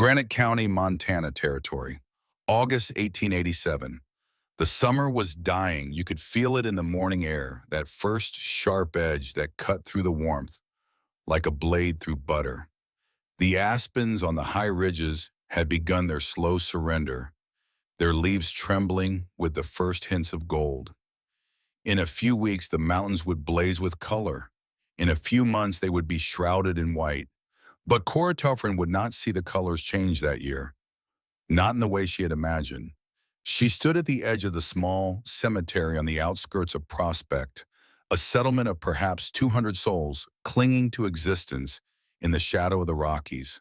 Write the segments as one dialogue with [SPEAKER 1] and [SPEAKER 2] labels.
[SPEAKER 1] Granite County, Montana Territory. August 1887. The summer was dying. You could feel it in the morning air, that first sharp edge that cut through the warmth like a blade through butter. The aspens on the high ridges had begun their slow surrender, their leaves trembling with the first hints of gold. In a few weeks, the mountains would blaze with color. In a few months, they would be shrouded in white. But Cora Tuffrin would not see the colors change that year, not in the way she had imagined. She stood at the edge of the small cemetery on the outskirts of Prospect, a settlement of perhaps 200 souls clinging to existence in the shadow of the Rockies.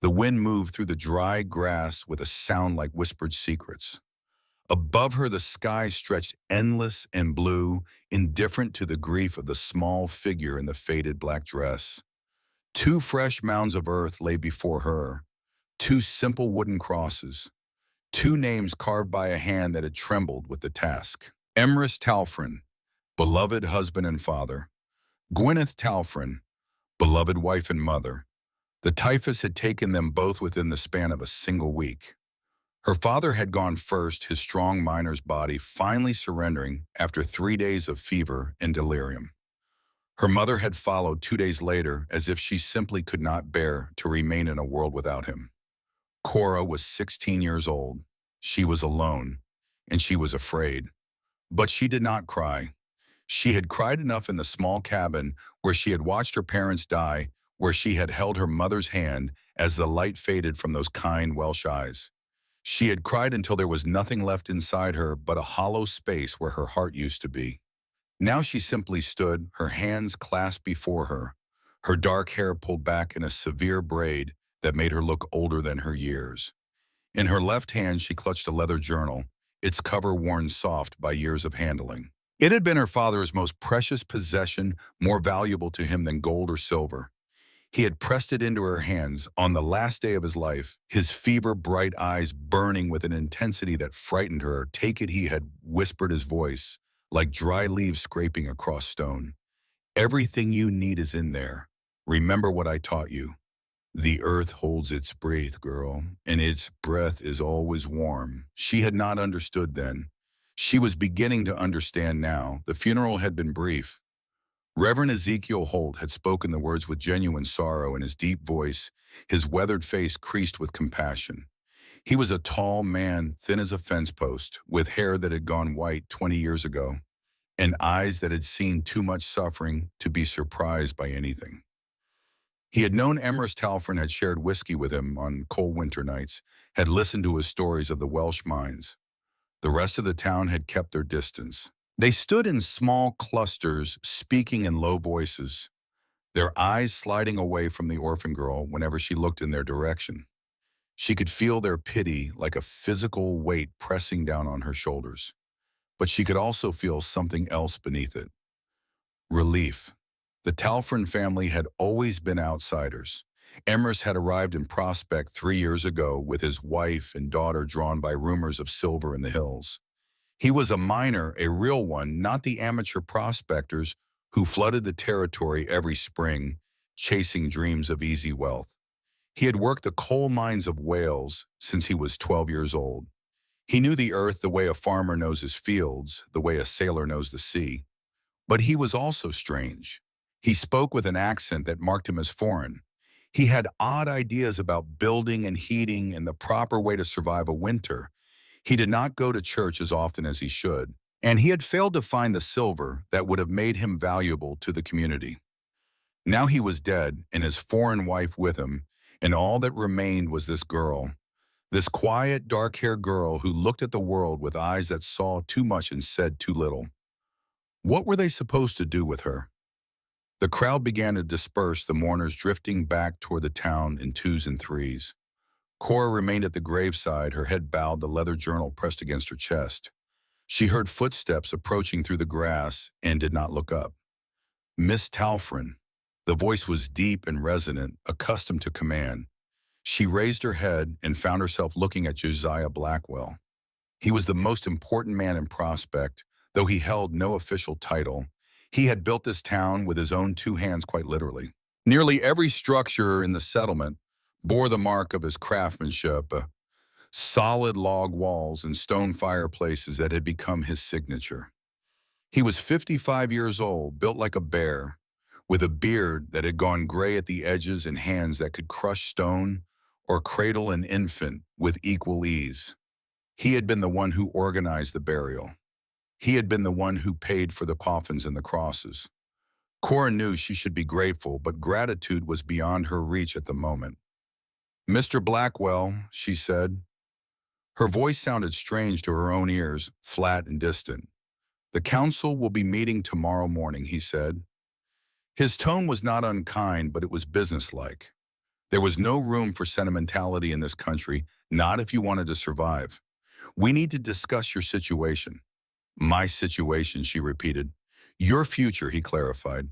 [SPEAKER 1] The wind moved through the dry grass with a sound like whispered secrets. Above her, the sky stretched endless and blue, indifferent to the grief of the small figure in the faded black dress. Two fresh mounds of earth lay before her, two simple wooden crosses, two names carved by a hand that had trembled with the task. Emrys Talfrin, beloved husband and father. Gwyneth Talfrin, beloved wife and mother. The typhus had taken them both within the span of a single week. Her father had gone first, his strong miner's body finally surrendering after 3 days of fever and delirium. Her mother had followed 2 days later, as if she simply could not bear to remain in a world without him. Cora was 16 years old. She was alone, and she was afraid. But she did not cry. She had cried enough in the small cabin where she had watched her parents die, where she had held her mother's hand as the light faded from those kind Welsh eyes. She had cried until there was nothing left inside her but a hollow space where her heart used to be. Now she simply stood, her hands clasped before her dark hair pulled back in a severe braid that made her look older than her years. In her left hand, she clutched a leather journal, its cover worn soft by years of handling. It had been her father's most precious possession, more valuable to him than gold or silver. He had pressed it into her hands on the last day of his life, his fever-bright eyes burning with an intensity that frightened her. "Take it," he had whispered, his voice like dry leaves scraping across stone. "Everything you need is in there. Remember what I taught you. The earth holds its breath, girl, and its breath is always warm." She had not understood then. She was beginning to understand now. The funeral had been brief. Reverend Ezekiel Holt had spoken the words with genuine sorrow in his deep voice, his weathered face creased with compassion. He was a tall man, thin as a fence post, with hair that had gone white 20 years ago, and eyes that had seen too much suffering to be surprised by anything. He had known Emrys Talfrin, had shared whiskey with him on cold winter nights, had listened to his stories of the Welsh mines. The rest of the town had kept their distance. They stood in small clusters, speaking in low voices, their eyes sliding away from the orphan girl whenever she looked in their direction. She could feel their pity like a physical weight pressing down on her shoulders. But she could also feel something else beneath it. Relief. The Talfrin family had always been outsiders. Emrys had arrived in Prospect 3 years ago with his wife and daughter, drawn by rumors of silver in the hills. He was a miner, a real one, not the amateur prospectors who flooded the territory every spring, chasing dreams of easy wealth. He had worked the coal mines of Wales since he was 12 years old. He knew the earth the way a farmer knows his fields, the way a sailor knows the sea. But he was also strange. He spoke with an accent that marked him as foreign. He had odd ideas about building and heating and the proper way to survive a winter. He did not go to church as often as he should, and he had failed to find the silver that would have made him valuable to the community. Now he was dead, and his foreign wife with him, and all that remained was this girl, this quiet, dark-haired girl who looked at the world with eyes that saw too much and said too little. What were they supposed to do with her? The crowd began to disperse, the mourners drifting back toward the town in twos and threes. Cora remained at the graveside, her head bowed, the leather journal pressed against her chest. She heard footsteps approaching through the grass and did not look up. "Miss Talfrin." The voice was deep and resonant, accustomed to command. She raised her head and found herself looking at Josiah Blackwell. He was the most important man in Prospect, though he held no official title. He had built this town with his own 2 hands, quite literally. Nearly every structure in the settlement, bore the mark of his craftsmanship, solid log walls and stone fireplaces that had become his signature. He was 55 years old, built like a bear, with a beard that had gone gray at the edges and hands that could crush stone or cradle an infant with equal ease. He had been the one who organized the burial. He had been the one who paid for the coffins and the crosses. Cora knew she should be grateful, but gratitude was beyond her reach at the moment. "Mr. Blackwell," she said. Her voice sounded strange to her own ears, flat and distant. "The council will be meeting tomorrow morning," he said. His tone was not unkind, but it was businesslike. There was no room for sentimentality in this country, not if you wanted to survive. "We need to discuss your situation." "My situation," she repeated. "Your future," he clarified.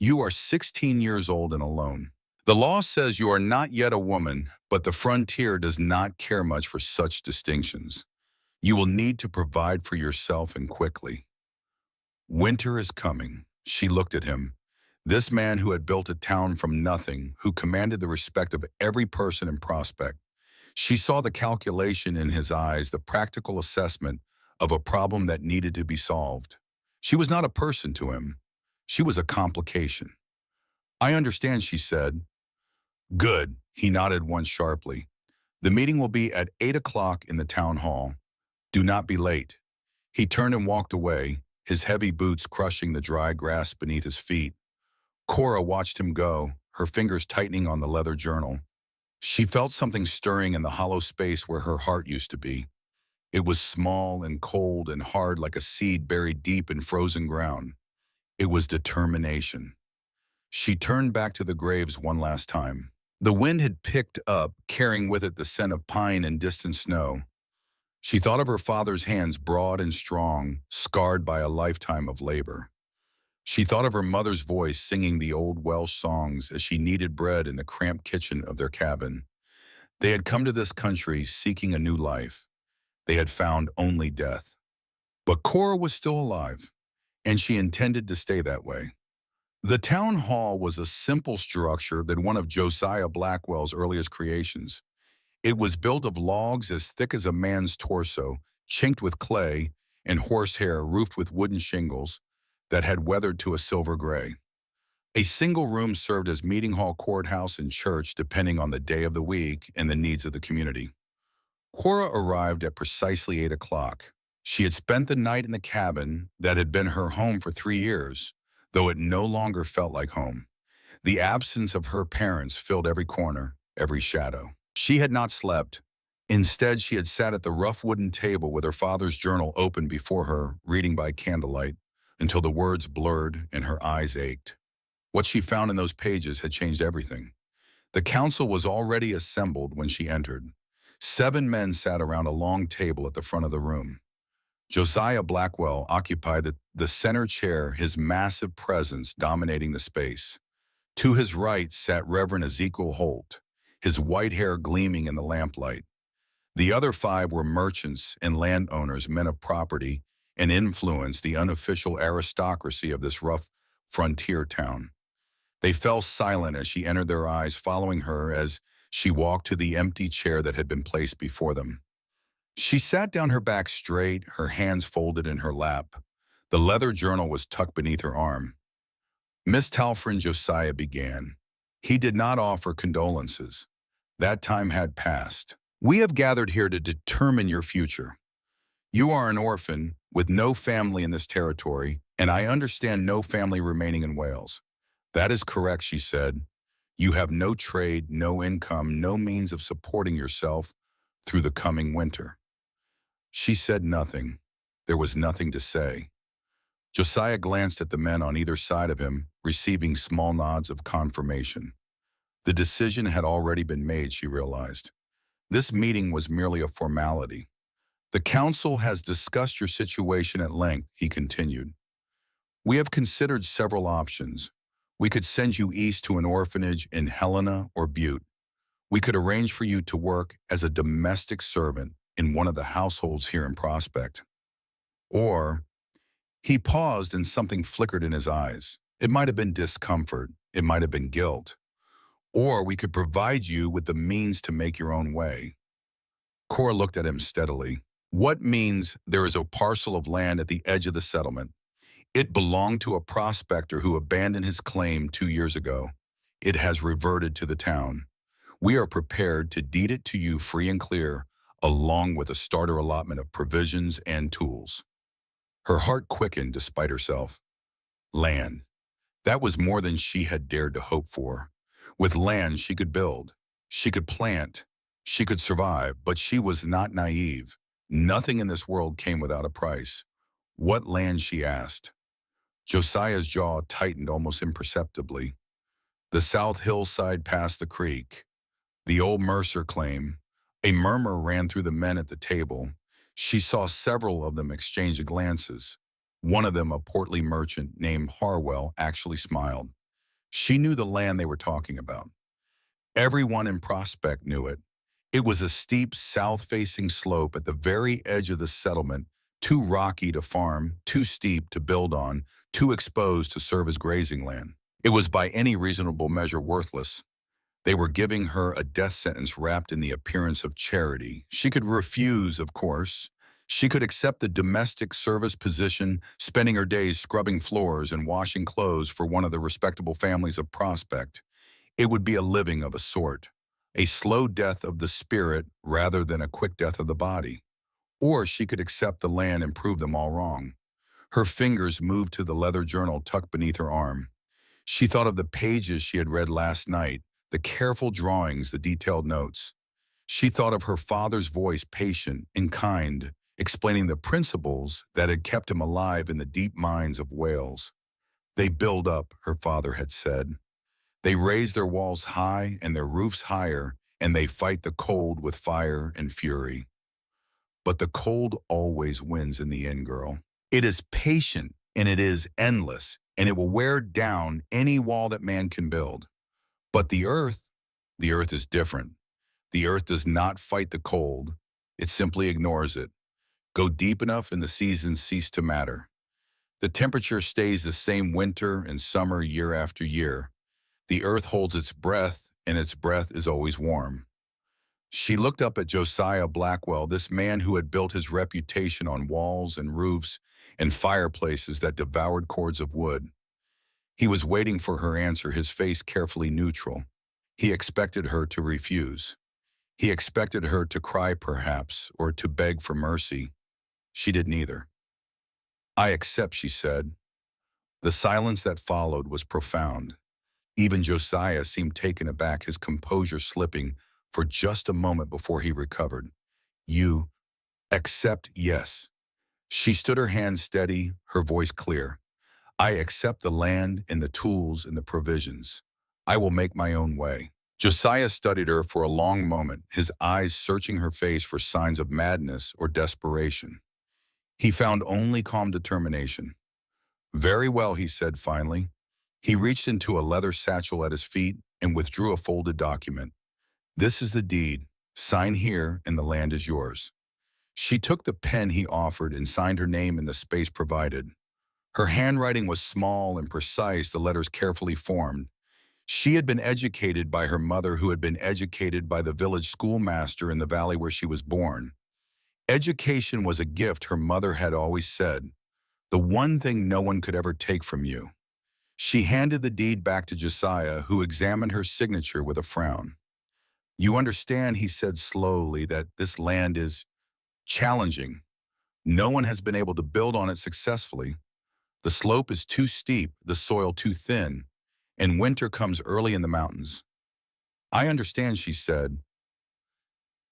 [SPEAKER 1] "You are 16 years old and alone. The law says you are not yet a woman, but the frontier does not care much for such distinctions. You will need to provide for yourself and quickly. Winter is coming." She looked at him. This man who had built a town from nothing, who commanded the respect of every person in Prospect. She saw the calculation in his eyes, the practical assessment of a problem that needed to be solved. She was not a person to him. She was a complication. "I understand," she said. "Good," he nodded once sharply. "The meeting will be at 8 o'clock in the town hall. Do not be late." He turned and walked away, his heavy boots crushing the dry grass beneath his feet. Cora watched him go, her fingers tightening on the leather journal. She felt something stirring in the hollow space where her heart used to be. It was small and cold and hard like a seed buried deep in frozen ground. It was determination. She turned back to the graves one last time. The wind had picked up, carrying with it the scent of pine and distant snow. She thought of her father's hands, broad and strong, scarred by a lifetime of labor. She thought of her mother's voice singing the old Welsh songs as she kneaded bread in the cramped kitchen of their cabin. They had come to this country seeking a new life. They had found only death. But Cora was still alive, and she intended to stay that way. The town hall was a simple structure than one of Josiah Blackwell's earliest creations. It was built of logs as thick as a man's torso, chinked with clay, and horsehair roofed with wooden shingles that had weathered to a silver gray. A single room served as meeting hall, courthouse, and church depending on the day of the week and the needs of the community. Cora arrived at precisely 8 o'clock. She had spent the night in the cabin that had been her home for 3 years, though it no longer felt like home. The absence of her parents filled every corner, every shadow. She had not slept. Instead, she had sat at the rough wooden table with her father's journal open before her, reading by candlelight, until the words blurred and her eyes ached. What she found in those pages had changed everything. The council was already assembled when she entered. 7 men sat around a long table at the front of the room. Josiah Blackwell occupied the center chair, his massive presence dominating the space. To his right sat Reverend Ezekiel Holt, his white hair gleaming in the lamplight. The other 5 were merchants and landowners, men of property, and influence, the unofficial aristocracy of this rough frontier town. They fell silent as she entered their eyes, following her as she walked to the empty chair that had been placed before them. She sat down, her back straight, her hands folded in her lap. The leather journal was tucked beneath her arm. "Miss Talfrin," Josiah began. He did not offer condolences. That time had passed. "We have gathered here to determine your future. You are an orphan with no family in this territory, and I understand no family remaining in Wales." "That is correct," she said. "You have no trade, no income, no means of supporting yourself through the coming winter." She said nothing. There was nothing to say. Josiah glanced at the men on either side of him, receiving small nods of confirmation. The decision had already been made, she realized. This meeting was merely a formality. "The council has discussed your situation at length," he continued. "We have considered several options. We could send you east to an orphanage in Helena or Butte. We could arrange for you to work as a domestic servant in one of the households here in Prospect. Or," he paused and something flickered in his eyes. It might have been discomfort. It might have been guilt. Or we could provide you with the means to make your own way. Cora looked at him steadily. What means? There is a parcel of land at the edge of the settlement. It belonged to a prospector who abandoned his claim 2 years ago. It has reverted to the town. We are prepared to deed it to you free and clear, along with a starter allotment of provisions and tools. Her heart quickened despite herself. Land. That was more than she had dared to hope for. With land, she could build. She could plant. She could survive, but she was not naive. Nothing in this world came without a price. What land, she asked. Josiah's jaw tightened almost imperceptibly. The South Hillside past the creek. The old Mercer claim. A murmur ran through the men at the table. She saw several of them exchange glances. One of them, a portly merchant named Harwell, actually smiled. She knew the land they were talking about. Everyone in Prospect knew it. It was a steep south-facing slope at the very edge of the settlement, too rocky to farm, too steep to build on, too exposed to serve as grazing land. It was by any reasonable measure worthless. They were giving her a death sentence wrapped in the appearance of charity. She could refuse, of course. She could accept the domestic service position, spending her days scrubbing floors and washing clothes for one of the respectable families of Prospect. It would be a living of a sort, a slow death of the spirit rather than a quick death of the body. Or she could accept the land and prove them all wrong. Her fingers moved to the leather journal tucked beneath her arm. She thought of the pages she had read last night, the careful drawings, the detailed notes. She thought of her father's voice, patient and kind, explaining the principles that had kept him alive in the deep mines of Wales. They build up, her father had said. They raise their walls high and their roofs higher, and they fight the cold with fire and fury. But the cold always wins in the end, girl. It is patient, and it is endless, and it will wear down any wall that man can build. But the earth is different. The earth does not fight the cold. It simply ignores it. Go deep enough and the seasons cease to matter. The temperature stays the same winter and summer year after year. The earth holds its breath, and its breath is always warm. She looked up at Josiah Blackwell, this man who had built his reputation on walls and roofs and fireplaces that devoured cords of wood. He was waiting for her answer, his face carefully neutral. He expected her to refuse. He expected her to cry perhaps, or to beg for mercy. She did neither. I accept, she said. The silence that followed was profound. Even Josiah seemed taken aback, his composure slipping for just a moment before he recovered. You accept, yes. She stood, her hands steady, her voice clear. I accept the land and the tools and the provisions. I will make my own way. Josiah studied her for a long moment, his eyes searching her face for signs of madness or desperation. He found only calm determination. Very well, he said finally. He reached into a leather satchel at his feet and withdrew a folded document. This is the deed. Sign here and the land is yours. She took the pen he offered and signed her name in the space provided. Her handwriting was small and precise, the letters carefully formed. She had been educated by her mother, who had been educated by the village schoolmaster in the valley where she was born. Education was a gift, her mother had always said, the one thing no one could ever take from you. She handed the deed back to Josiah, who examined her signature with a frown. You understand, he said slowly, that this land is challenging. No one has been able to build on it successfully. The slope is too steep, the soil too thin, and winter comes early in the mountains. I understand, she said.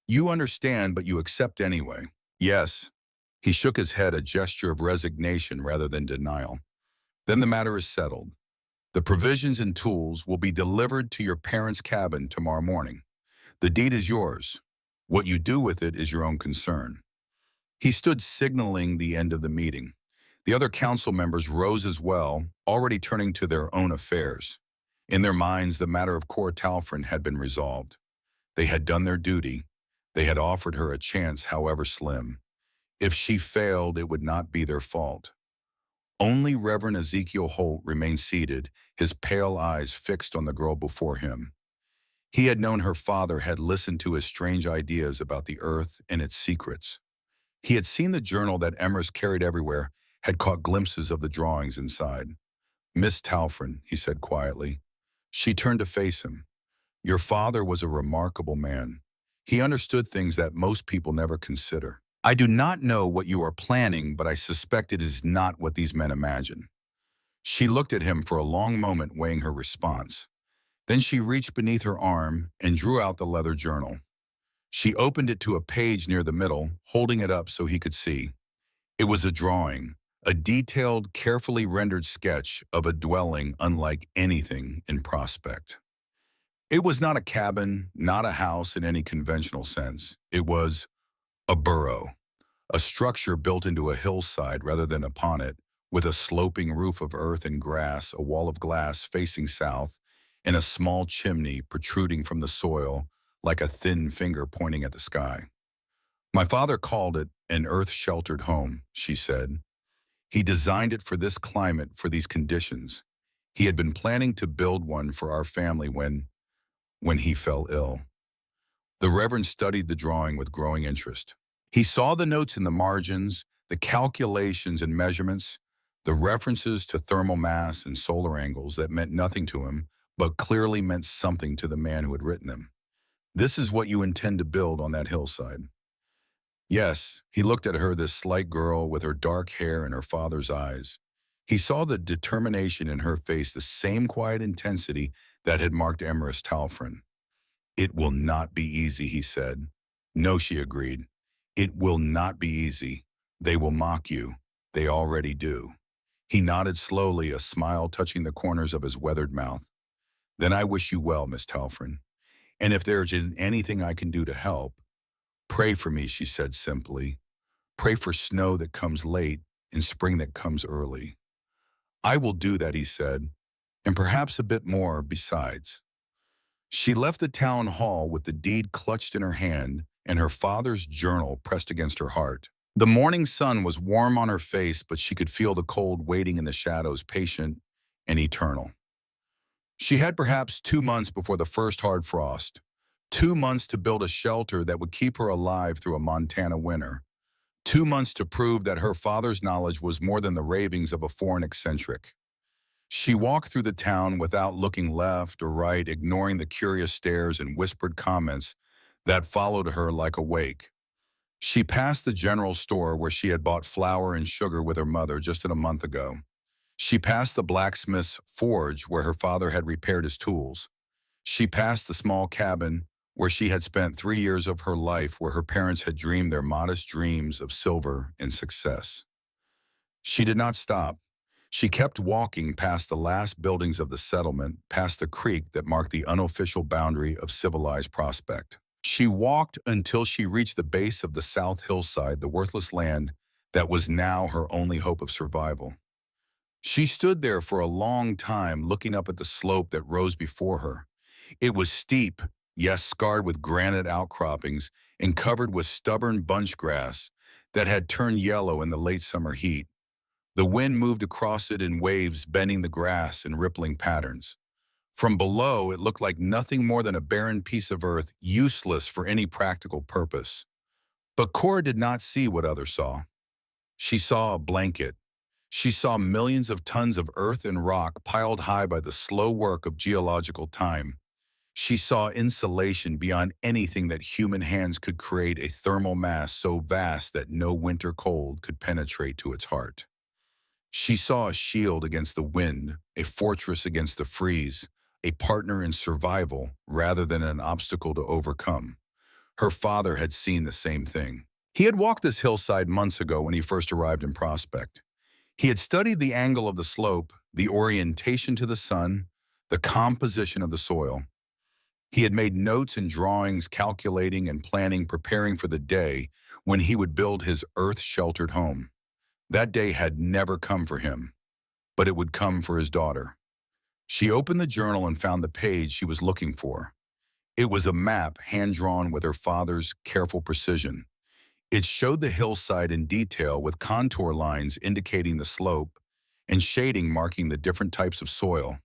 [SPEAKER 1] You understand, but you accept anyway. Yes. He shook his head, a gesture of resignation rather than denial. Then the matter is settled. The provisions and tools will be delivered to your parents' cabin tomorrow morning. The deed is yours. What you do with it is your own concern. He stood signaling the end of the meeting. The other council members rose as well, already turning to their own affairs. In their minds, the matter of Cora Talfrin had been resolved. They had done their duty. They had offered her a chance, however slim. If she failed, it would not be their fault. Only Reverend Ezekiel Holt remained seated, his pale eyes fixed on the girl before him. He had known her father had listened to his strange ideas about the earth and its secrets. He had seen the journal that Emrys carried everywhere, had caught glimpses of the drawings inside. "Miss Talfrin," he said quietly. She turned to face him. "Your father was a remarkable man. He understood things that most people never consider. I do not know what you are planning, but I suspect it is not what these men imagine." She looked at him for a long moment, weighing her response. Then she reached beneath her arm and drew out the leather journal. She opened it to a page near the middle, holding it up so he could see. It was a drawing, a detailed, carefully rendered sketch of a dwelling unlike anything in Prospect. It was not a cabin, not a house in any conventional sense. It was a burrow, a structure built into a hillside rather than upon it, with a sloping roof of earth and grass, a wall of glass facing south, and a small chimney protruding from the soil like a thin finger pointing at the sky. "My father called it an earth-sheltered home," she said. "He designed it for this climate, for these conditions. He had been planning to build one for our family when he fell ill." The Reverend studied the drawing with growing interest. He saw the notes in the margins, the calculations and measurements, the references to thermal mass and solar angles that meant nothing to him, but clearly meant something to the man who had written them. "This is what you intend to build on that hillside?" Yes, he looked at her, this slight girl with her dark hair and her father's eyes. He saw the determination in her face, the same quiet intensity that had marked Emrys Talfrin. "It will not be easy," he said. "No," she agreed. "It will not be easy. They will mock you. They already do." He nodded slowly, a smile touching the corners of his weathered mouth. "Then I wish you well, Miss Talfrin. And if there is anything I can do to help, pray for me," she said simply. "Pray for snow that comes late and spring that comes early." "I will do that," he said, "and perhaps a bit more besides." She left the town hall with the deed clutched in her hand and her father's journal pressed against her heart. The morning sun was warm on her face, but she could feel the cold waiting in the shadows, patient and eternal. She had perhaps 2 months before the first hard frost, 2 months to build a shelter that would keep her alive through a Montana winter, 2 months to prove that her father's knowledge was more than the ravings of a foreign eccentric. She walked through the town without looking left or right, ignoring the curious stares and whispered comments that followed her like a wake. She passed the general store where she had bought flour and sugar with her mother just a month ago. She passed the blacksmith's forge where her father had repaired his tools. She passed the small cabin where she had spent 3 years of her life, where her parents had dreamed their modest dreams of silver and success. She did not stop. She kept walking past the last buildings of the settlement, past the creek that marked the unofficial boundary of civilized Prospect. She walked until she reached the base of the South Hillside, the worthless land that was now her only hope of survival. She stood there for a long time, looking up at the slope that rose before her. It was steep, yes, scarred with granite outcroppings and covered with stubborn bunch grass that had turned yellow in the late summer heat. The wind moved across it in waves, bending the grass in rippling patterns. From below, it looked like nothing more than a barren piece of earth, useless for any practical purpose. But Cora did not see what others saw. She saw a blanket. She saw millions of tons of earth and rock piled high by the slow work of geological time. She saw insulation beyond anything that human hands could create, a thermal mass so vast that no winter cold could penetrate to its heart. She saw a shield against the wind, a fortress against the freeze, a partner in survival rather than an obstacle to overcome. Her father had seen the same thing. He had walked this hillside months ago when he first arrived in Prospect. He had studied the angle of the slope, the orientation to the sun, the composition of the soil. He had made notes and drawings, calculating and planning, preparing for the day when he would build his earth-sheltered home. That day had never come for him, but it would come for his daughter. She opened the journal and found the page she was looking for. It was a map hand-drawn with her father's careful precision. It showed the hillside in detail, with contour lines indicating the slope and shading marking the different types of soil.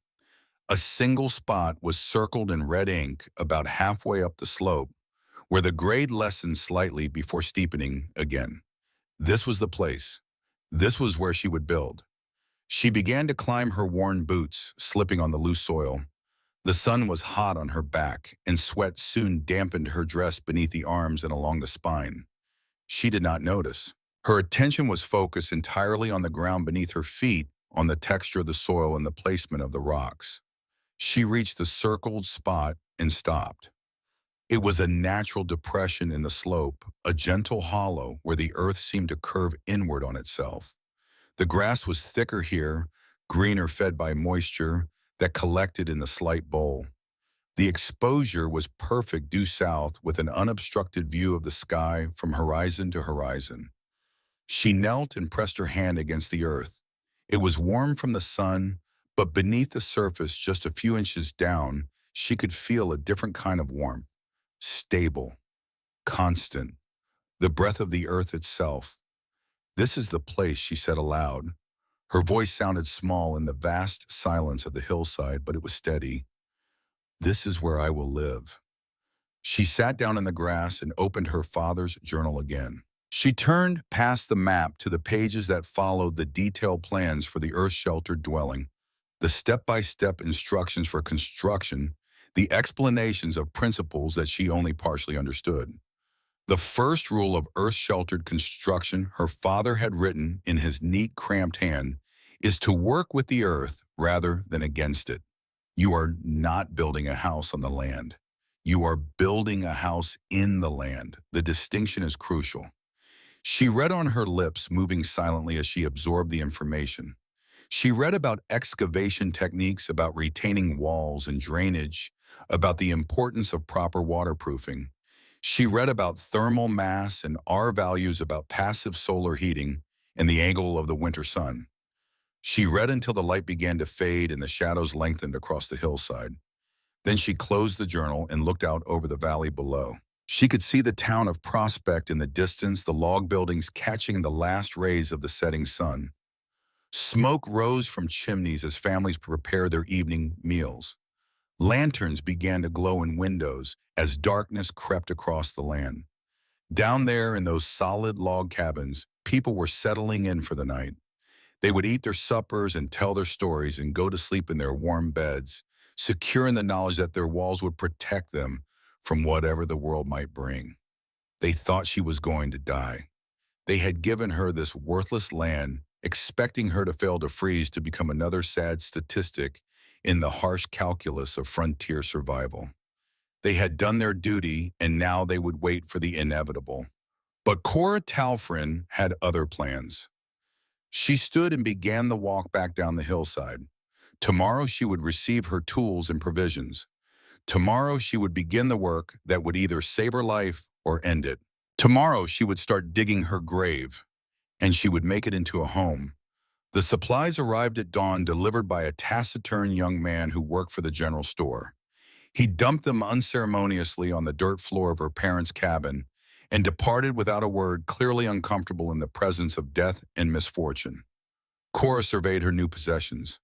[SPEAKER 1] A single spot was circled in red ink about halfway up the slope, where the grade lessened slightly before steepening again. This was the place. This was where she would build. She began to climb her worn boots, slipping on the loose soil. The sun was hot on her back, and sweat soon dampened her dress beneath the arms and along the spine. She did not notice. Her attention was focused entirely on the ground beneath her feet, on the texture of the soil and the placement of the rocks. She reached the circled spot and stopped. It was a natural depression in the slope, a gentle hollow where the earth seemed to curve inward on itself. The grass was thicker here, greener fed by moisture that collected in the slight bowl. The exposure was perfect due south with an unobstructed view of the sky from horizon to horizon. She knelt and pressed her hand against the earth. It was warm from the sun, but beneath the surface, just a few inches down, she could feel a different kind of warmth. Stable, constant, the breath of the earth itself. "This is the place," she said aloud. Her voice sounded small in the vast silence of the hillside, but it was steady. "This is where I will live." She sat down in the grass and opened her father's journal again. She turned past the map to the pages that followed the detailed plans for the earth-sheltered dwelling, the step-by-step instructions for construction, the explanations of principles that she only partially understood. The first rule of earth-sheltered construction her father had written in his neat, cramped hand is to work with the earth rather than against it. You are not building a house on the land. You are building a house in the land. The distinction is crucial. She read on her lips, moving silently as she absorbed the information. She read about excavation techniques, about retaining walls and drainage, about the importance of proper waterproofing. She read about thermal mass and R values, about passive solar heating and the angle of the winter sun. She read until the light began to fade and the shadows lengthened across the hillside. Then she closed the journal and looked out over the valley below. She could see the town of Prospect in the distance, the log buildings catching the last rays of the setting sun. Smoke rose from chimneys as families prepared their evening meals. Lanterns began to glow in windows as darkness crept across the land. Down there in those solid log cabins, people were settling in for the night. They would eat their suppers and tell their stories and go to sleep in their warm beds, secure in the knowledge that their walls would protect them from whatever the world might bring. They thought she was going to die. They had given her this worthless land, expecting her to fail to freeze to become another sad statistic in the harsh calculus of frontier survival. They had done their duty, and now they would wait for the inevitable. But Cora Talfrin had other plans. She stood and began the walk back down the hillside. Tomorrow she would receive her tools and provisions. Tomorrow she would begin the work that would either save her life or end it. Tomorrow she would start digging her grave, and she would make it into a home. The supplies arrived at dawn, delivered by a taciturn young man who worked for the general store. He dumped them unceremoniously on the dirt floor of her parents' cabin and departed without a word, clearly uncomfortable in the presence of death and misfortune. Cora surveyed her new possessions: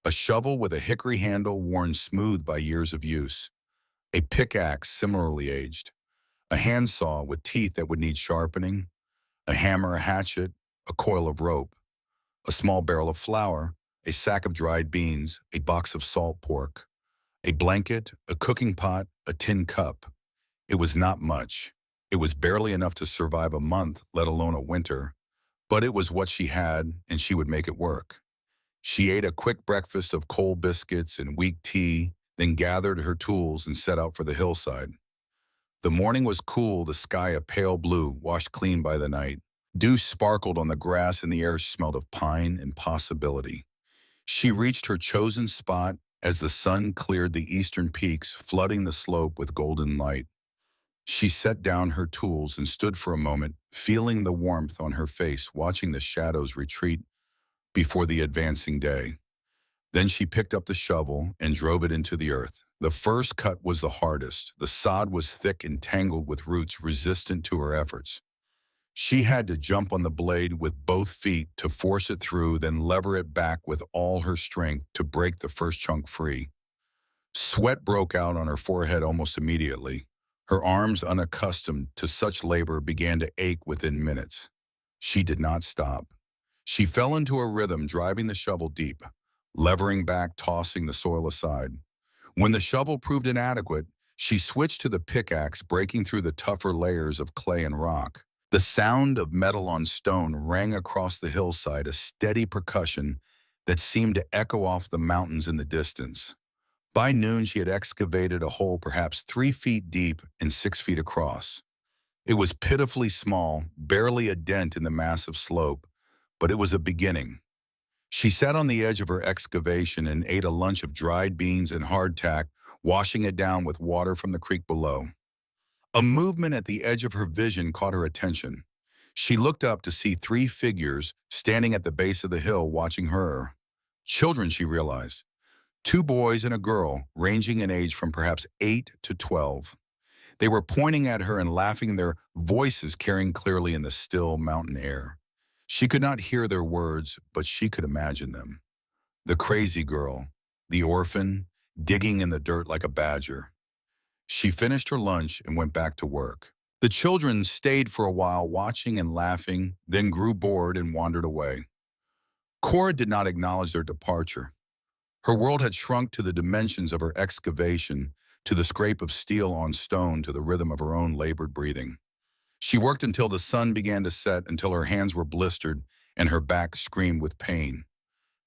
[SPEAKER 1] a shovel with a hickory handle worn smooth by years of use, a pickaxe similarly aged, a handsaw with teeth that would need sharpening, a hammer, a hatchet, a coil of rope, a small barrel of flour, a sack of dried beans, a box of salt pork, a blanket, a cooking pot, a tin cup. It was not much. It was barely enough to survive a month, let alone a winter, but it was what she had, and she would make it work. She ate a quick breakfast of cold biscuits and weak tea, then gathered her tools and set out for the hillside. The morning was cool, the sky a pale blue, washed clean by the night. Dew sparkled on the grass and the air smelled of pine and possibility. She reached her chosen spot as the sun cleared the eastern peaks, flooding the slope with golden light. She set down her tools and stood for a moment, feeling the warmth on her face, watching the shadows retreat before the advancing day. Then she picked up the shovel and drove it into the earth. The first cut was the hardest. The sod was thick and tangled with roots resistant to her efforts. She had to jump on the blade with both feet to force it through, then lever it back with all her strength to break the first chunk free. Sweat broke out on her forehead almost immediately. Her arms, unaccustomed to such labor, began to ache within minutes. She did not stop. She fell into a rhythm, driving the shovel deep, levering back, tossing the soil aside. When the shovel proved inadequate, she switched to the pickaxe, breaking through the tougher layers of clay and rock. The sound of metal on stone rang across the hillside, a steady percussion that seemed to echo off the mountains in the distance. By noon, she had excavated a hole perhaps 3 feet deep and 6 feet across. It was pitifully small, barely a dent in the massive slope, but it was a beginning. She sat on the edge of her excavation and ate a lunch of dried beans and hardtack, washing it down with water from the creek below. A movement at the edge of her vision caught her attention. She looked up to see 3 figures standing at the base of the hill watching her. Children, she realized. 2 boys and a girl, ranging in age from perhaps 8 to 12. They were pointing at her and laughing, their voices carrying clearly in the still mountain air. She could not hear their words, but she could imagine them. The crazy girl, the orphan, digging in the dirt like a badger. She finished her lunch and went back to work. The children stayed for a while, watching and laughing, then grew bored and wandered away. Cora did not acknowledge their departure. Her world had shrunk to the dimensions of her excavation, to the scrape of steel on stone, to the rhythm of her own labored breathing. She worked until the sun began to set, until her hands were blistered and her back screamed with pain.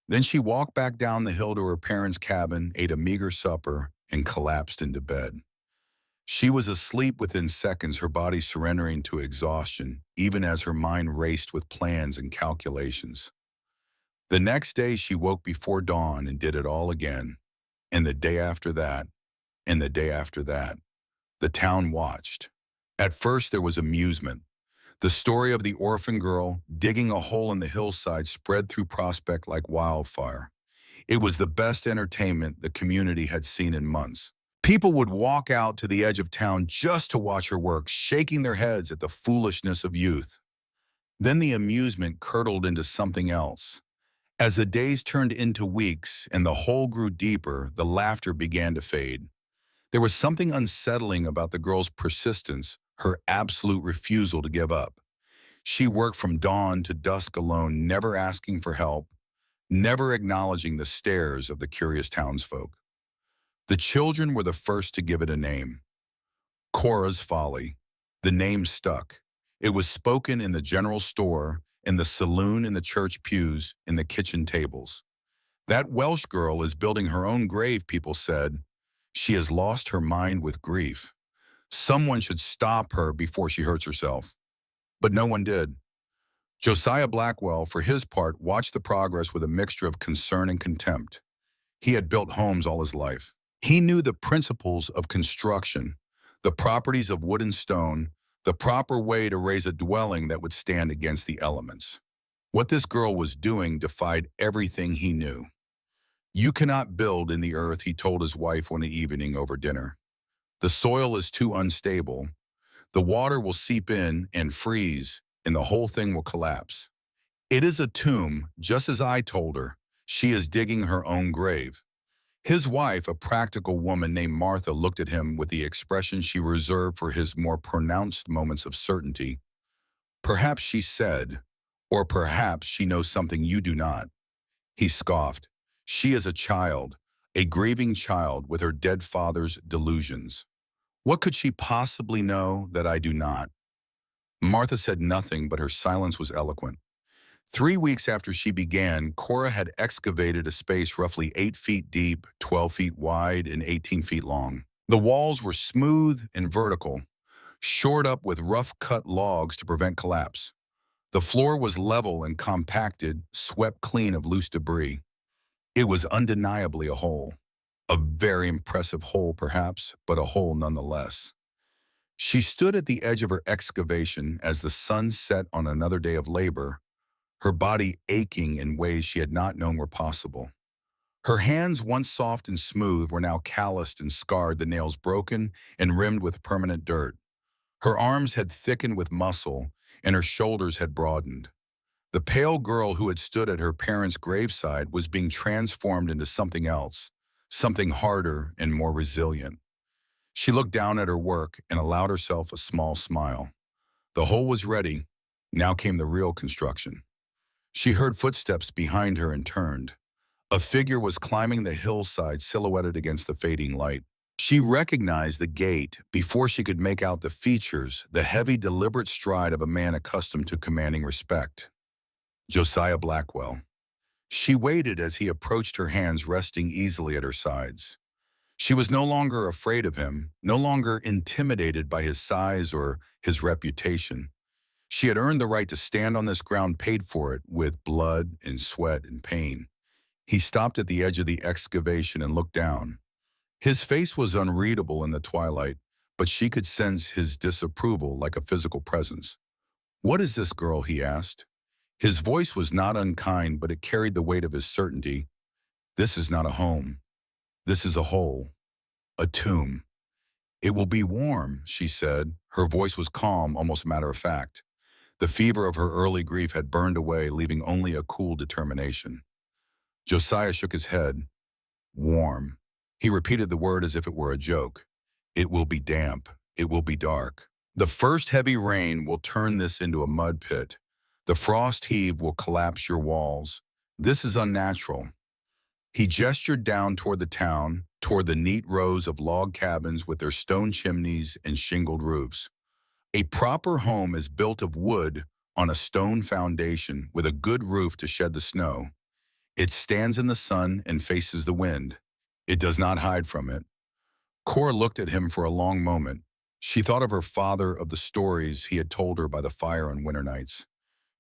[SPEAKER 1] Then she walked back down the hill to her parents' cabin, ate a meager supper, and collapsed into bed. She was asleep within seconds, her body surrendering to exhaustion, even as her mind raced with plans and calculations. The next day she woke before dawn and did it all again, and the day after that, and the day after that. The town watched. At first there was amusement. The story of the orphan girl digging a hole in the hillside spread through Prospect like wildfire. It was the best entertainment the community had seen in months. People would walk out to the edge of town just to watch her work, shaking their heads at the foolishness of youth. Then the amusement curdled into something else. As the days turned into weeks and the hole grew deeper, the laughter began to fade. There was something unsettling about the girl's persistence, her absolute refusal to give up. She worked from dawn to dusk alone, never asking for help, never acknowledging the stares of the curious townsfolk. The children were the first to give it a name. Cora's Folly. The name stuck. It was spoken in the general store, in the saloon, in the church pews, in the kitchen tables. That Welsh girl is building her own grave, people said. She has lost her mind with grief. Someone should stop her before she hurts herself. But no one did. Josiah Blackwell, for his part, watched the progress with a mixture of concern and contempt. He had built homes all his life. He knew the principles of construction, the properties of wood and stone, the proper way to raise a dwelling that would stand against the elements. What this girl was doing defied everything he knew. "You cannot build in the earth," he told his wife one evening over dinner. "The soil is too unstable. The water will seep in and freeze, and the whole thing will collapse. It is a tomb, just as I told her. She is digging her own grave." His wife, a practical woman named Martha, looked at him with the expression she reserved for his more pronounced moments of certainty. "Perhaps," she said, "or perhaps she knows something you do not." He scoffed. "She is a child, a grieving child with her dead father's delusions. What could she possibly know that I do not?" Martha said nothing, but her silence was eloquent. 3 weeks after she began, Cora had excavated a space roughly 8 feet deep, 12 feet wide, and 18 feet long. The walls were smooth and vertical, shored up with rough-cut logs to prevent collapse. The floor was level and compacted, swept clean of loose debris. It was undeniably a hole. A very impressive hole, perhaps, but a hole nonetheless. She stood at the edge of her excavation as the sun set on another day of labor, her body aching in ways she had not known were possible. Her hands, once soft and smooth, were now calloused and scarred, the nails broken and rimmed with permanent dirt. Her arms had thickened with muscle, and her shoulders had broadened. The pale girl who had stood at her parents' graveside was being transformed into something else, something harder and more resilient. She looked down at her work and allowed herself a small smile. The hole was ready. Now came the real construction. She heard footsteps behind her and turned. A figure was climbing the hillside silhouetted against the fading light. She recognized the gait before she could make out the features, the heavy, deliberate stride of a man accustomed to commanding respect. Josiah Blackwell. She waited as he approached, her hands resting easily at her sides. She was no longer afraid of him, no longer intimidated by his size or his reputation. She had earned the right to stand on this ground, paid for it with blood and sweat and pain. He stopped at the edge of the excavation and looked down. His face was unreadable in the twilight, but she could sense his disapproval like a physical presence. "What is this, girl?" he asked. His voice was not unkind, but it carried the weight of his certainty. "This is not a home. This is a hole, a tomb." "It will be warm," she said. Her voice was calm, almost matter of fact. The fever of her early grief had burned away, leaving only a cool determination. Josiah shook his head. "Warm." He repeated the word as if it were a joke. "It will be damp. It will be dark. The first heavy rain will turn this into a mud pit. The frost heave will collapse your walls. This is unnatural." He gestured down toward the town, toward the neat rows of log cabins with their stone chimneys and shingled roofs. A proper home is built of wood on a stone foundation with a good roof to shed the snow. It stands in the sun and faces the wind. It does not hide from it. Cora looked at him for a long moment. She thought of her father, of the stories he had told her by the fire on winter nights.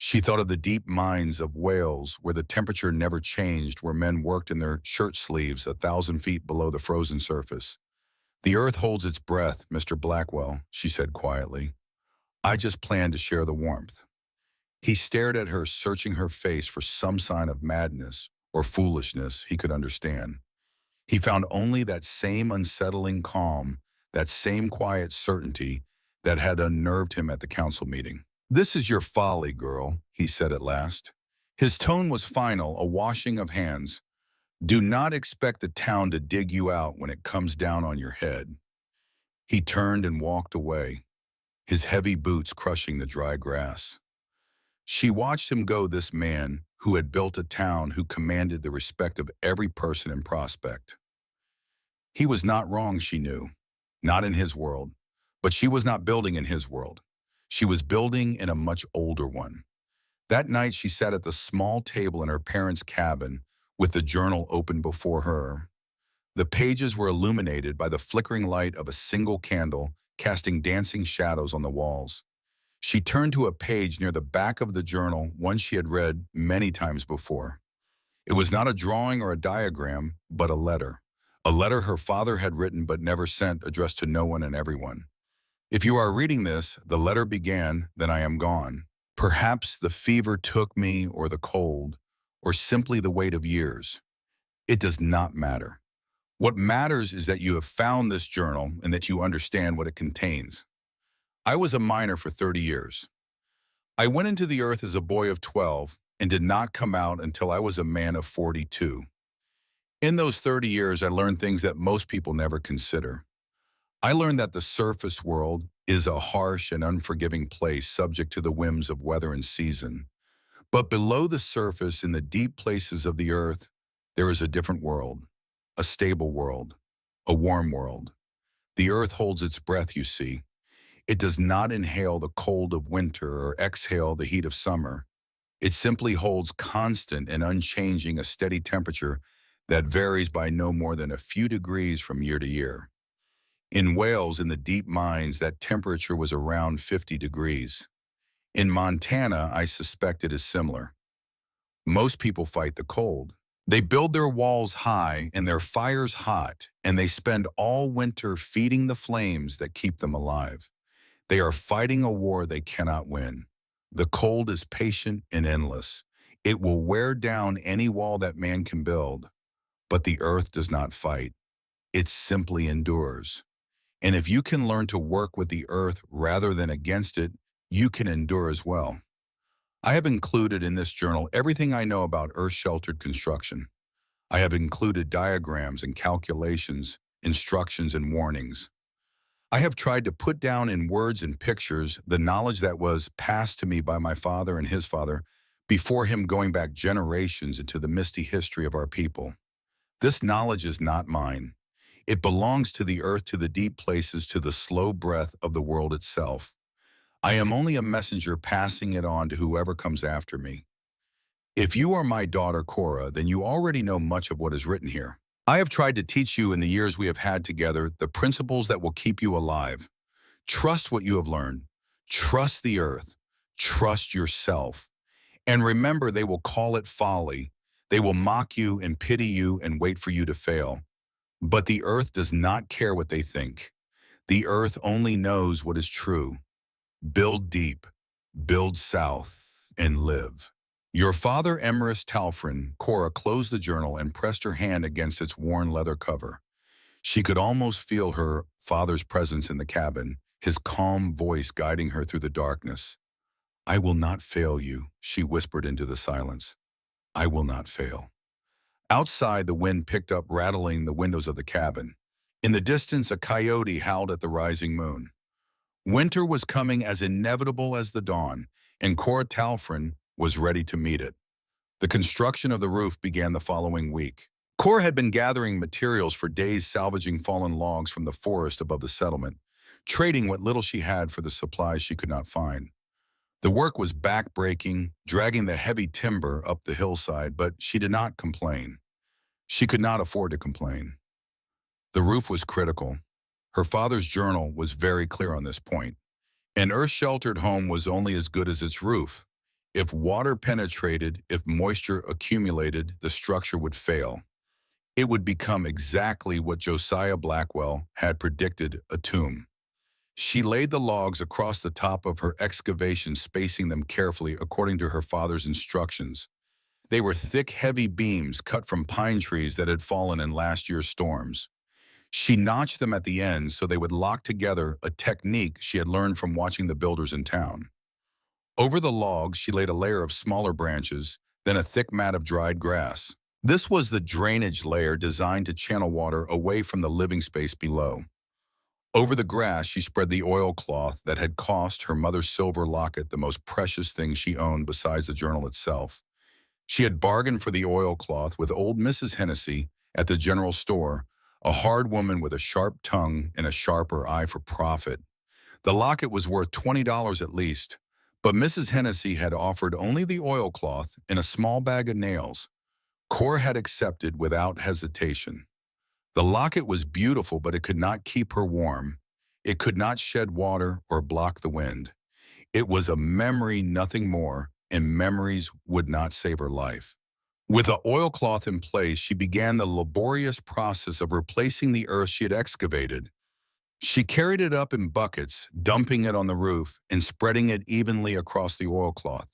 [SPEAKER 1] She thought of the deep mines of Wales where the temperature never changed, where men worked in their shirt sleeves 1,000 feet below the frozen surface. "The earth holds its breath, Mr. Blackwell," she said quietly. "I just plan to share the warmth." He stared at her, searching her face for some sign of madness or foolishness he could understand. He found only that same unsettling calm, that same quiet certainty that had unnerved him at the council meeting. "This is your folly, girl," he said at last. His tone was final, a washing of hands. "Do not expect the town to dig you out when it comes down on your head." He turned and walked away, his heavy boots crushing the dry grass. She watched him go, this man who had built a town, who commanded the respect of every person in Prospect. He was not wrong, she knew. Not in his world. But she was not building in his world. She was building in a much older one. That night she sat at the small table in her parents' cabin with the journal open before her. The pages were illuminated by the flickering light of a single candle, casting dancing shadows on the walls. She turned to a page near the back of the journal, one she had read many times before. It was not a drawing or a diagram, but a letter. A letter her father had written but never sent, addressed to no one and everyone. "If you are reading this," the letter began, "then I am gone. Perhaps the fever took me, or the cold, or simply the weight of years. It does not matter. What matters is that you have found this journal and that you understand what it contains. I was a miner for 30 years. I went into the earth as a boy of 12 and did not come out until I was a man of 42. In those 30 years, I learned things that most people never consider. I learned that the surface world is a harsh and unforgiving place subject to the whims of weather and season. But below the surface, in the deep places of the earth, there is a different world, a stable world, a warm world. The earth holds its breath, you see. It does not inhale the cold of winter or exhale the heat of summer. It simply holds constant and unchanging a steady temperature that varies by no more than a few degrees from year to year. In Wales, in the deep mines, that temperature was around 50 degrees. In Montana, I suspect it is similar. Most people fight the cold. They build their walls high and their fires hot, and they spend all winter feeding the flames that keep them alive. They are fighting a war they cannot win. The cold is patient and endless. It will wear down any wall that man can build. But the earth does not fight. It simply endures. And if you can learn to work with the earth rather than against it, you can endure as well. I have included in this journal everything I know about earth-sheltered construction. I have included diagrams and calculations, instructions and warnings. I have tried to put down in words and pictures the knowledge that was passed to me by my father and his father before him, going back generations into the misty history of our people. This knowledge is not mine. It belongs to the earth, to the deep places, to the slow breath of the world itself. I am only a messenger passing it on to whoever comes after me. If you are my daughter Cora, then you already know much of what is written here. I have tried to teach you in the years we have had together the principles that will keep you alive. Trust what you have learned. Trust the earth. Trust yourself. And remember, they will call it folly. They will mock you and pity you and wait for you to fail. But the earth does not care what they think. The earth only knows what is true. Build deep, build south, and live. Your father, Emerus Talfrin. Cora closed the journal and pressed her hand against its worn leather cover. She could almost feel her father's presence in the cabin, his calm voice guiding her through the darkness. I will not fail you, she whispered into the silence. I will not fail. Outside, the wind picked up, rattling the windows of the cabin. In the distance, a coyote howled at the rising moon. Winter was coming, as inevitable as the dawn, and Cora Talfrin was ready to meet it. The construction of the roof began the following week. Cora had been gathering materials for days, salvaging fallen logs from the forest above the settlement, trading what little she had for the supplies she could not find. The work was back-breaking, dragging the heavy timber up the hillside, but she did not complain. She could not afford to complain. The roof was critical. Her father's journal was very clear on this point. An earth-sheltered home was only as good as its roof. If water penetrated, if moisture accumulated, the structure would fail. It would become exactly what Josiah Blackwell had predicted: a tomb. She laid the logs across the top of her excavation, spacing them carefully according to her father's instructions. They were thick, heavy beams cut from pine trees that had fallen in last year's storms. She notched them at the ends so they would lock together, a technique she had learned from watching the builders in town. Over the logs, she laid a layer of smaller branches, then a thick mat of dried grass. This was the drainage layer designed to channel water away from the living space below. Over the grass, she spread the oilcloth that had cost her mother's silver locket, the most precious thing she owned besides the journal itself. She had bargained for the oilcloth with old Mrs. Hennessy at the general store, a hard woman with a sharp tongue and a sharper eye for profit. The locket was worth $20 at least, but Mrs. Hennessy had offered only the oilcloth and a small bag of nails. Cora had accepted without hesitation. The locket was beautiful, but it could not keep her warm. It could not shed water or block the wind. It was a memory, nothing more, and memories would not save her life. With the oilcloth in place, she began the laborious process of replacing the earth she had excavated. She carried it up in buckets, dumping it on the roof and spreading it evenly across the oilcloth,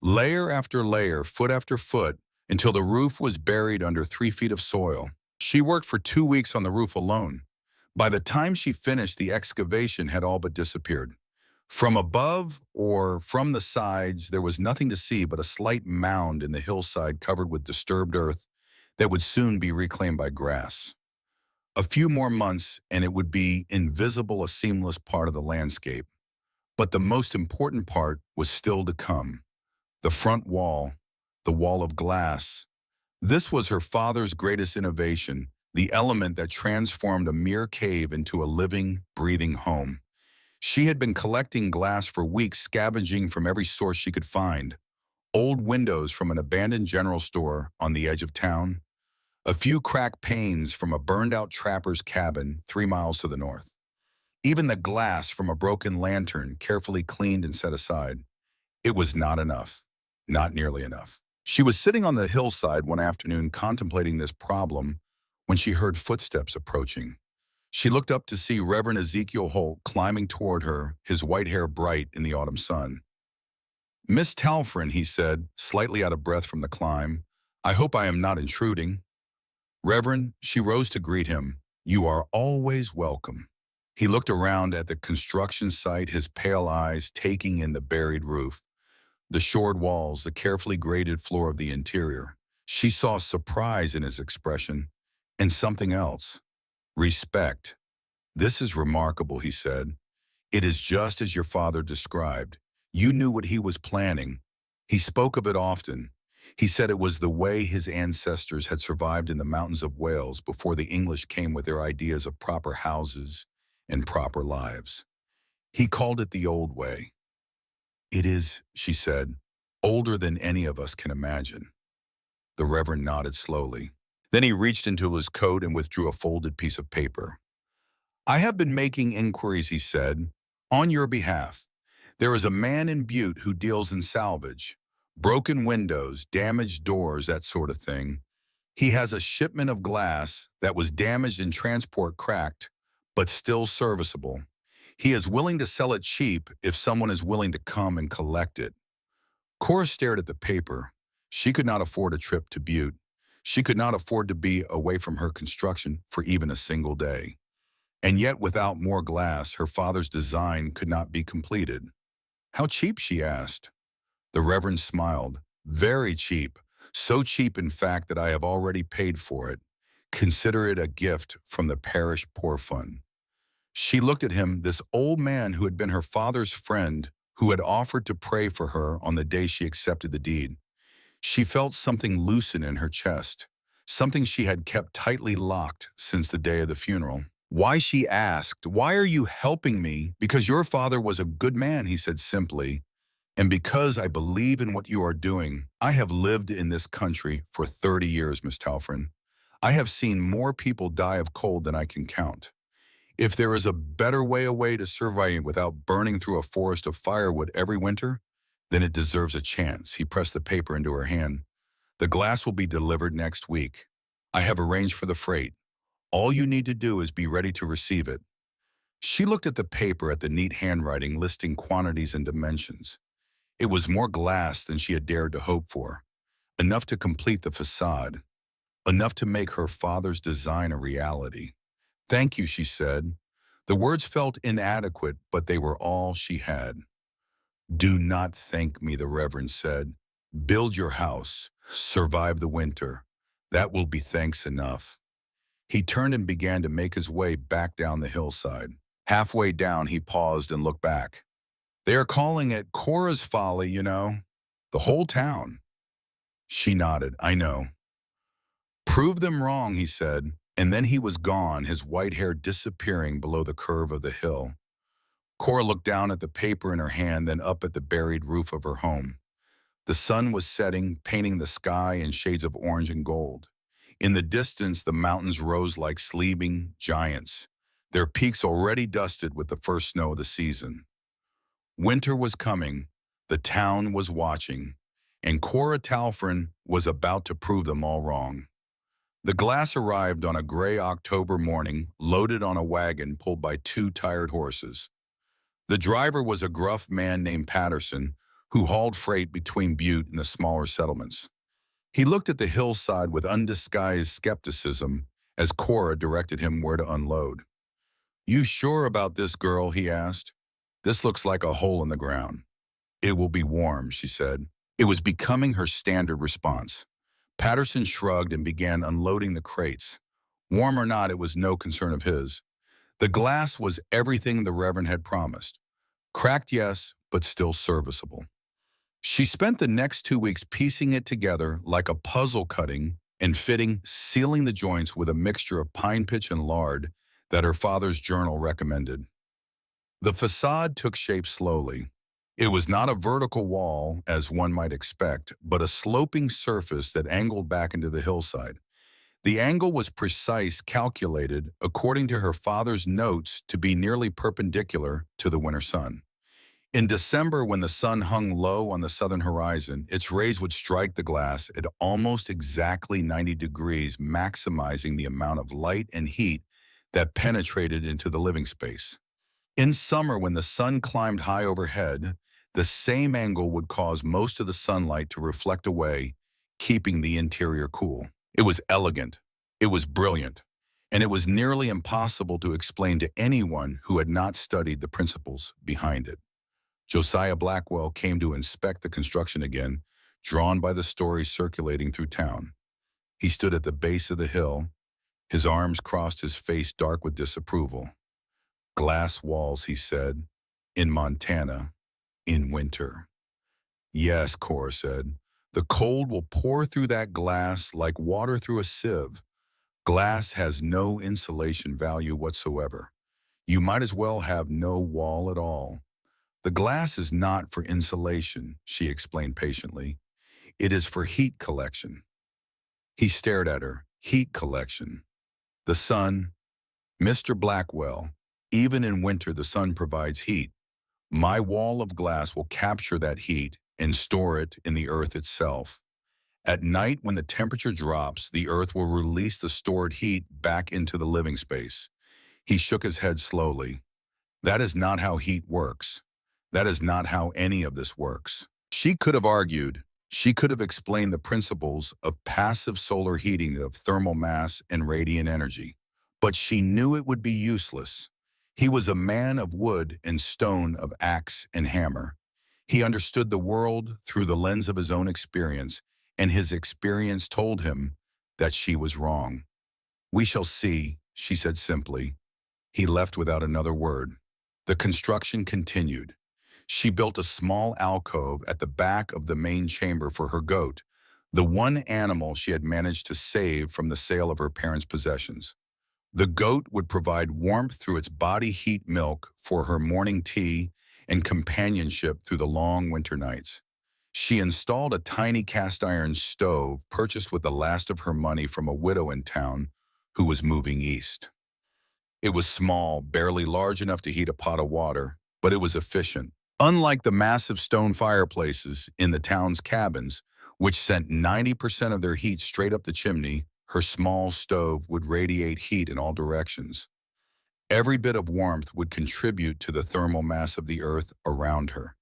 [SPEAKER 1] layer after layer, foot after foot, until the roof was buried under 3 feet of soil. She worked for 2 weeks on the roof alone. By the time she finished, the excavation had all but disappeared. From above or from the sides, there was nothing to see but a slight mound in the hillside covered with disturbed earth that would soon be reclaimed by grass. A few more months and it would be invisible, a seamless part of the landscape. But the most important part was still to come. The front wall, the wall of glass. This was her father's greatest innovation, the element that transformed a mere cave into a living, breathing home. She had been collecting glass for weeks, scavenging from every source she could find. Old windows from an abandoned general store on the edge of town. A few cracked panes from a burned-out trapper's cabin 3 miles to the north. Even the glass from a broken lantern, carefully cleaned and set aside. It was not enough. Not nearly enough. She was sitting on the hillside one afternoon contemplating this problem when she heard footsteps approaching. She looked up to see Reverend Ezekiel Holt climbing toward her, his white hair bright in the autumn sun. "Miss Talfrin," he said, slightly out of breath from the climb, "I hope I am not intruding." "Reverend," she rose to greet him, "you are always welcome." He looked around at the construction site, his pale eyes taking in the buried roof, the shored walls, the carefully graded floor of the interior. She saw surprise in his expression and something else, respect. "This is remarkable," he said. "It is just as your father described. You knew what he was planning." He spoke of it often. He said it was the way his ancestors had survived in the mountains of Wales before the English came with their ideas of proper houses and proper lives. He called it the old way. "It is," she said, "older than any of us can imagine." The Reverend nodded slowly. Then he reached into his coat and withdrew a folded piece of paper. "I have been making inquiries," he said, "on your behalf. There is a man in Butte who deals in salvage. Broken windows, damaged doors, that sort of thing. He has a shipment of glass that was damaged in transport, cracked, but still serviceable. He is willing to sell it cheap if someone is willing to come and collect it." Cora stared at the paper. She could not afford a trip to Butte. She could not afford to be away from her construction for even a single day. And yet, without more glass, her father's design could not be completed. "How cheap?" she asked. The Reverend smiled. "Very cheap. So cheap, in fact, that I have already paid for it. Consider it a gift from the parish poor fund." She looked at him, this old man who had been her father's friend, who had offered to pray for her on the day she accepted the deed. She felt something loosen in her chest, something she had kept tightly locked since the day of the funeral. "Why?" she asked. "Why are you helping me?" "Because your father was a good man," he said simply, "and because I believe in what you are doing. I have lived in this country for 30 years, Miss Talfrin. I have seen more people die of cold than I can count. If there is a better way to survive without burning through a forest of firewood every winter, then it deserves a chance." He pressed the paper into her hand. "The glass will be delivered next week. I have arranged for the freight. All you need to do is be ready to receive it." She looked at the paper, at the neat handwriting listing quantities and dimensions. It was more glass than she had dared to hope for, enough to complete the facade, enough to make her father's design a reality. "Thank you," she said. The words felt inadequate, but they were all she had. "Do not thank me," the Reverend said. "Build your house. Survive the winter. That will be thanks enough." He turned and began to make his way back down the hillside. Halfway down, he paused and looked back. "They are calling it Cora's Folly, you know. The whole town." She nodded. "I know." "Prove them wrong," he said, and then he was gone, his white hair disappearing below the curve of the hill. Cora looked down at the paper in her hand, then up at the buried roof of her home. The sun was setting, painting the sky in shades of orange and gold. In the distance, the mountains rose like sleeping giants, their peaks already dusted with the first snow of the season. Winter was coming, the town was watching, and Cora Talfrin was about to prove them all wrong. The glass arrived on a gray October morning, loaded on a wagon pulled by two tired horses. The driver was a gruff man named Patterson, who hauled freight between Butte and the smaller settlements. He looked at the hillside with undisguised skepticism as Cora directed him where to unload. "You sure about this, girl?" he asked. "This looks like a hole in the ground." "It will be warm," she said. It was becoming her standard response. Patterson shrugged and began unloading the crates. Warm or not, it was no concern of his. The glass was everything the Reverend had promised. Cracked, yes, but still serviceable. She spent the next 2 weeks piecing it together like a puzzle, cutting and fitting, sealing the joints with a mixture of pine pitch and lard that her father's journal recommended. The facade took shape slowly. It was not a vertical wall, as one might expect, but a sloping surface that angled back into the hillside. The angle was precise, calculated, according to her father's notes, to be nearly perpendicular to the winter sun. In December, when the sun hung low on the southern horizon, its rays would strike the glass at almost exactly 90 degrees, maximizing the amount of light and heat that penetrated into the living space. In summer, when the sun climbed high overhead, the same angle would cause most of the sunlight to reflect away, keeping the interior cool. It was elegant, it was brilliant, and it was nearly impossible to explain to anyone who had not studied the principles behind it. Josiah Blackwell came to inspect the construction again, drawn by the stories circulating through town. He stood at the base of the hill, his arms crossed, his face dark with disapproval. Glass walls, he said, in Montana, in winter. Yes, Cora said. The cold will pour through that glass like water through a sieve. Glass has no insulation value whatsoever. You might as well have no wall at all. The glass is not for insulation, she explained patiently. It is for heat collection. He stared at her. Heat collection. The sun, Mr. Blackwell, even in winter the sun provides heat. My wall of glass will capture that heat and store it in the earth itself. At night, when the temperature drops, the earth will release the stored heat back into the living space. He shook his head slowly. That is not how heat works. That is not how any of this works. She could have argued. She could have explained the principles of passive solar heating of thermal mass and radiant energy. But she knew it would be useless. He was a man of wood and stone, of axe and hammer. He understood the world through the lens of his own experience, and his experience told him that she was wrong. We shall see, she said simply. He left without another word. The construction continued. She built a small alcove at the back of the main chamber for her goat, the one animal she had managed to save from the sale of her parents' possessions. The goat would provide warmth through its body heat milk for her morning tea and companionship through the long winter nights. She installed a tiny cast iron stove purchased with the last of her money from a widow in town who was moving east. It was small, barely large enough to heat a pot of water, but it was efficient. Unlike the massive stone fireplaces in the town's cabins, which sent 90% of their heat straight up the chimney, her small stove would radiate heat in all directions. Every bit of warmth would contribute to the thermal mass of the earth around her.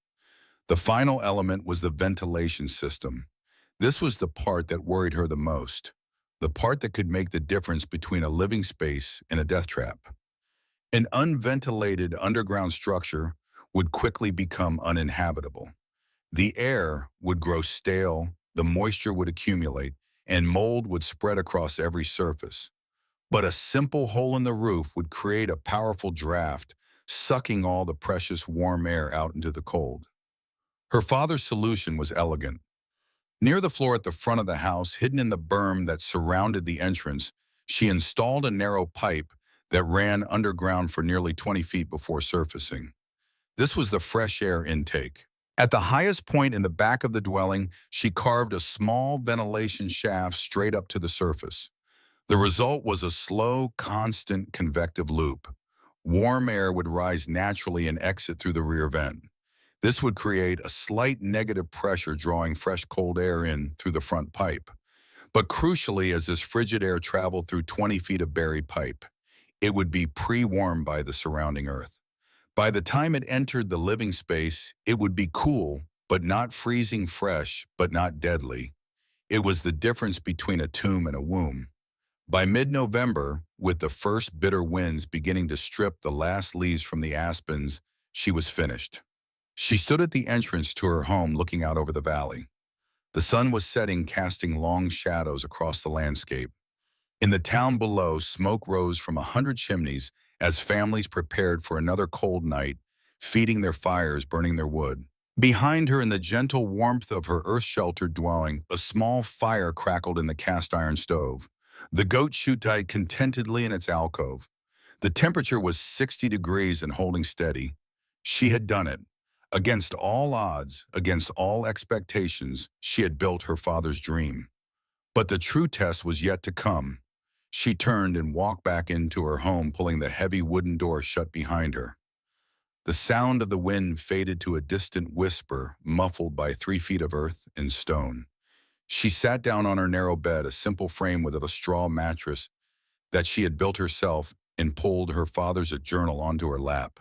[SPEAKER 1] The final element was the ventilation system. This was the part that worried her the most, the part that could make the difference between a living space and a death trap. An unventilated underground structure would quickly become uninhabitable. The air would grow stale, the moisture would accumulate, and mold would spread across every surface. But a simple hole in the roof would create a powerful draft, sucking all the precious warm air out into the cold. Her father's solution was elegant. Near the floor at the front of the house, hidden in the berm that surrounded the entrance, she installed a narrow pipe that ran underground for nearly 20 feet before surfacing. This was the fresh air intake. At the highest point in the back of the dwelling, she carved a small ventilation shaft straight up to the surface. The result was a slow, constant convective loop. Warm air would rise naturally and exit through the rear vent. This would create a slight negative pressure, drawing fresh cold air in through the front pipe. But crucially, as this frigid air traveled through 20 feet of buried pipe, it would be pre-warmed by the surrounding earth. By the time it entered the living space, it would be cool, but not freezing, fresh, but not deadly. It was the difference between a tomb and a womb. By mid-November, with the first bitter winds beginning to strip the last leaves from the aspens, she was finished. She stood at the entrance to her home looking out over the valley. The sun was setting, casting long shadows across the landscape. In the town below, smoke rose from 100 chimneys as families prepared for another cold night, feeding their fires, burning their wood. Behind her, in the gentle warmth of her earth-sheltered dwelling, a small fire crackled in the cast-iron stove. The goat chewed contentedly in its alcove. The temperature was 60 degrees and holding steady. She had done it. Against all odds, against all expectations, she had built her father's dream. But the true test was yet to come. She turned and walked back into her home, pulling the heavy wooden door shut behind her. The sound of the wind faded to a distant whisper, muffled by 3 feet of earth and stone. She sat down on her narrow bed, a simple frame with a straw mattress that she had built herself, and pulled her father's journal onto her lap.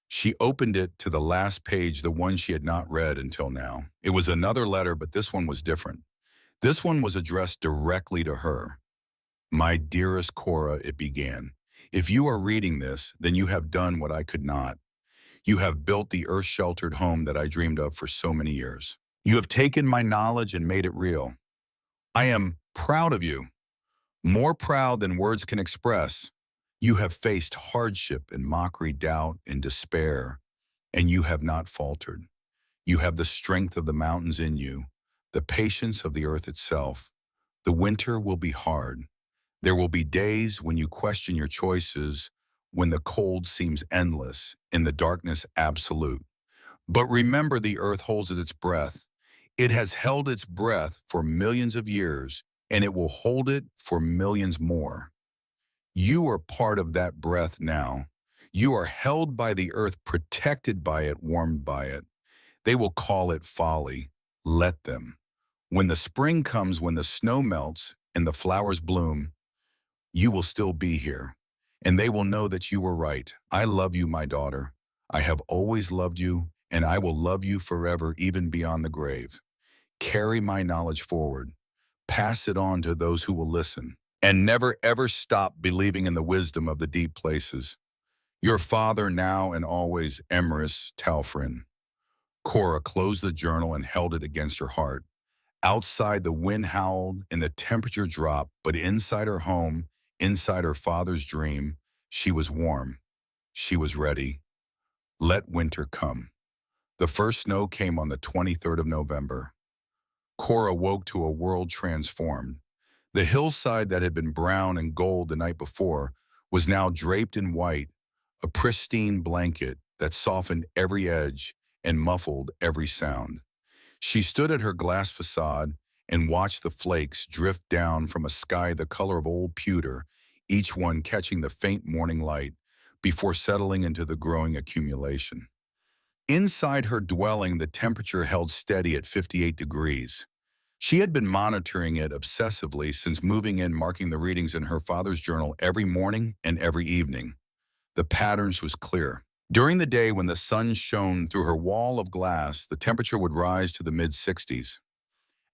[SPEAKER 1] She opened it to the last page, the one she had not read until now. It was another letter, but this one was different. This one was addressed directly to her. My dearest Cora, it began. If you are reading this, then you have done what I could not. You have built the earth-sheltered home that I dreamed of for so many years. You have taken my knowledge and made it real. I am Proud of you, more proud than words can express. You have faced hardship and mockery, doubt and despair, and you have not faltered. You have the strength of the mountains in you, the patience of the earth itself. The winter will be hard. There will be days when you question your choices, when the cold seems endless and the darkness absolute. But remember, the earth holds its breath. It has held its breath for millions of years, and it will hold it for millions more. You are part of that breath now. You are held by the earth, protected by it, warmed by it. They will call it folly. Let them. When the spring comes, when the snow melts and the flowers bloom, you will still be here. And they will know that you were right. I love you, my daughter. I have always loved you, and I will love you forever, even beyond the grave. Carry my knowledge forward. Pass it on to those who will listen. And never ever stop believing in the wisdom of the deep places. Your father now and always, Emrys Talfrin. Cora closed the journal and held it against her heart. Outside, the wind howled and the temperature dropped, but inside her home, inside her father's dream, she was warm. She was ready. Let winter come. The first snow came on the 23rd of November. Cora woke to a world transformed. The hillside that had been brown and gold the night before was now draped in white, a pristine blanket that softened every edge and muffled every sound. She stood at her glass facade and watched the flakes drift down from a sky the color of old pewter, each one catching the faint morning light before settling into the growing accumulation. Inside her dwelling, the temperature held steady at 58 degrees. She had been monitoring it obsessively since moving in, marking the readings in her father's journal every morning and every evening. The patterns was clear. During the day, when the sun shone through her wall of glass, the temperature would rise to the mid-60s.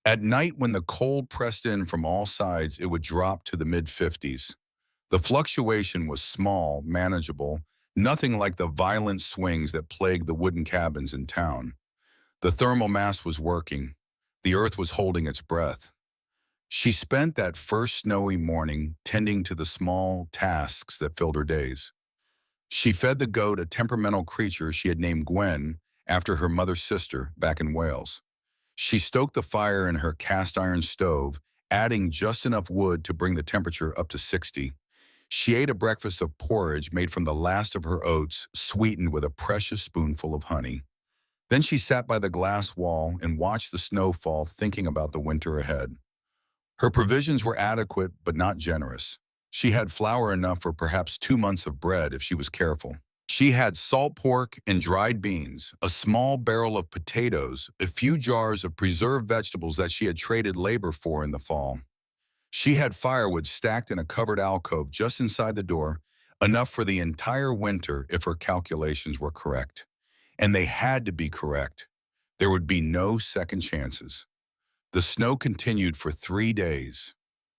[SPEAKER 1] At night, when the cold pressed in from all sides, it would drop to the mid-50s. The fluctuation was small, manageable, nothing like the violent swings that plagued the wooden cabins in town. The thermal mass was working. The earth was holding its breath. She spent that first snowy morning tending to the small tasks that filled her days. She fed the goat, a temperamental creature she had named Gwen after her mother's sister back in Wales. She stoked the fire in her cast iron stove, adding just enough wood to bring the temperature up to 60. She ate a breakfast of porridge made from the last of her oats, sweetened with a precious spoonful of honey. Then she sat by the glass wall and watched the snow fall, thinking about the winter ahead. Her provisions were adequate but not generous. She had flour enough for perhaps 2 months of bread if she was careful. She had salt pork and dried beans, a small barrel of potatoes, a few jars of preserved vegetables that she had traded labor for in the fall. She had firewood stacked in a covered alcove just inside the door, enough for the entire winter if her calculations were correct. And they had to be correct. There would be no second chances. The snow continued for 3 days.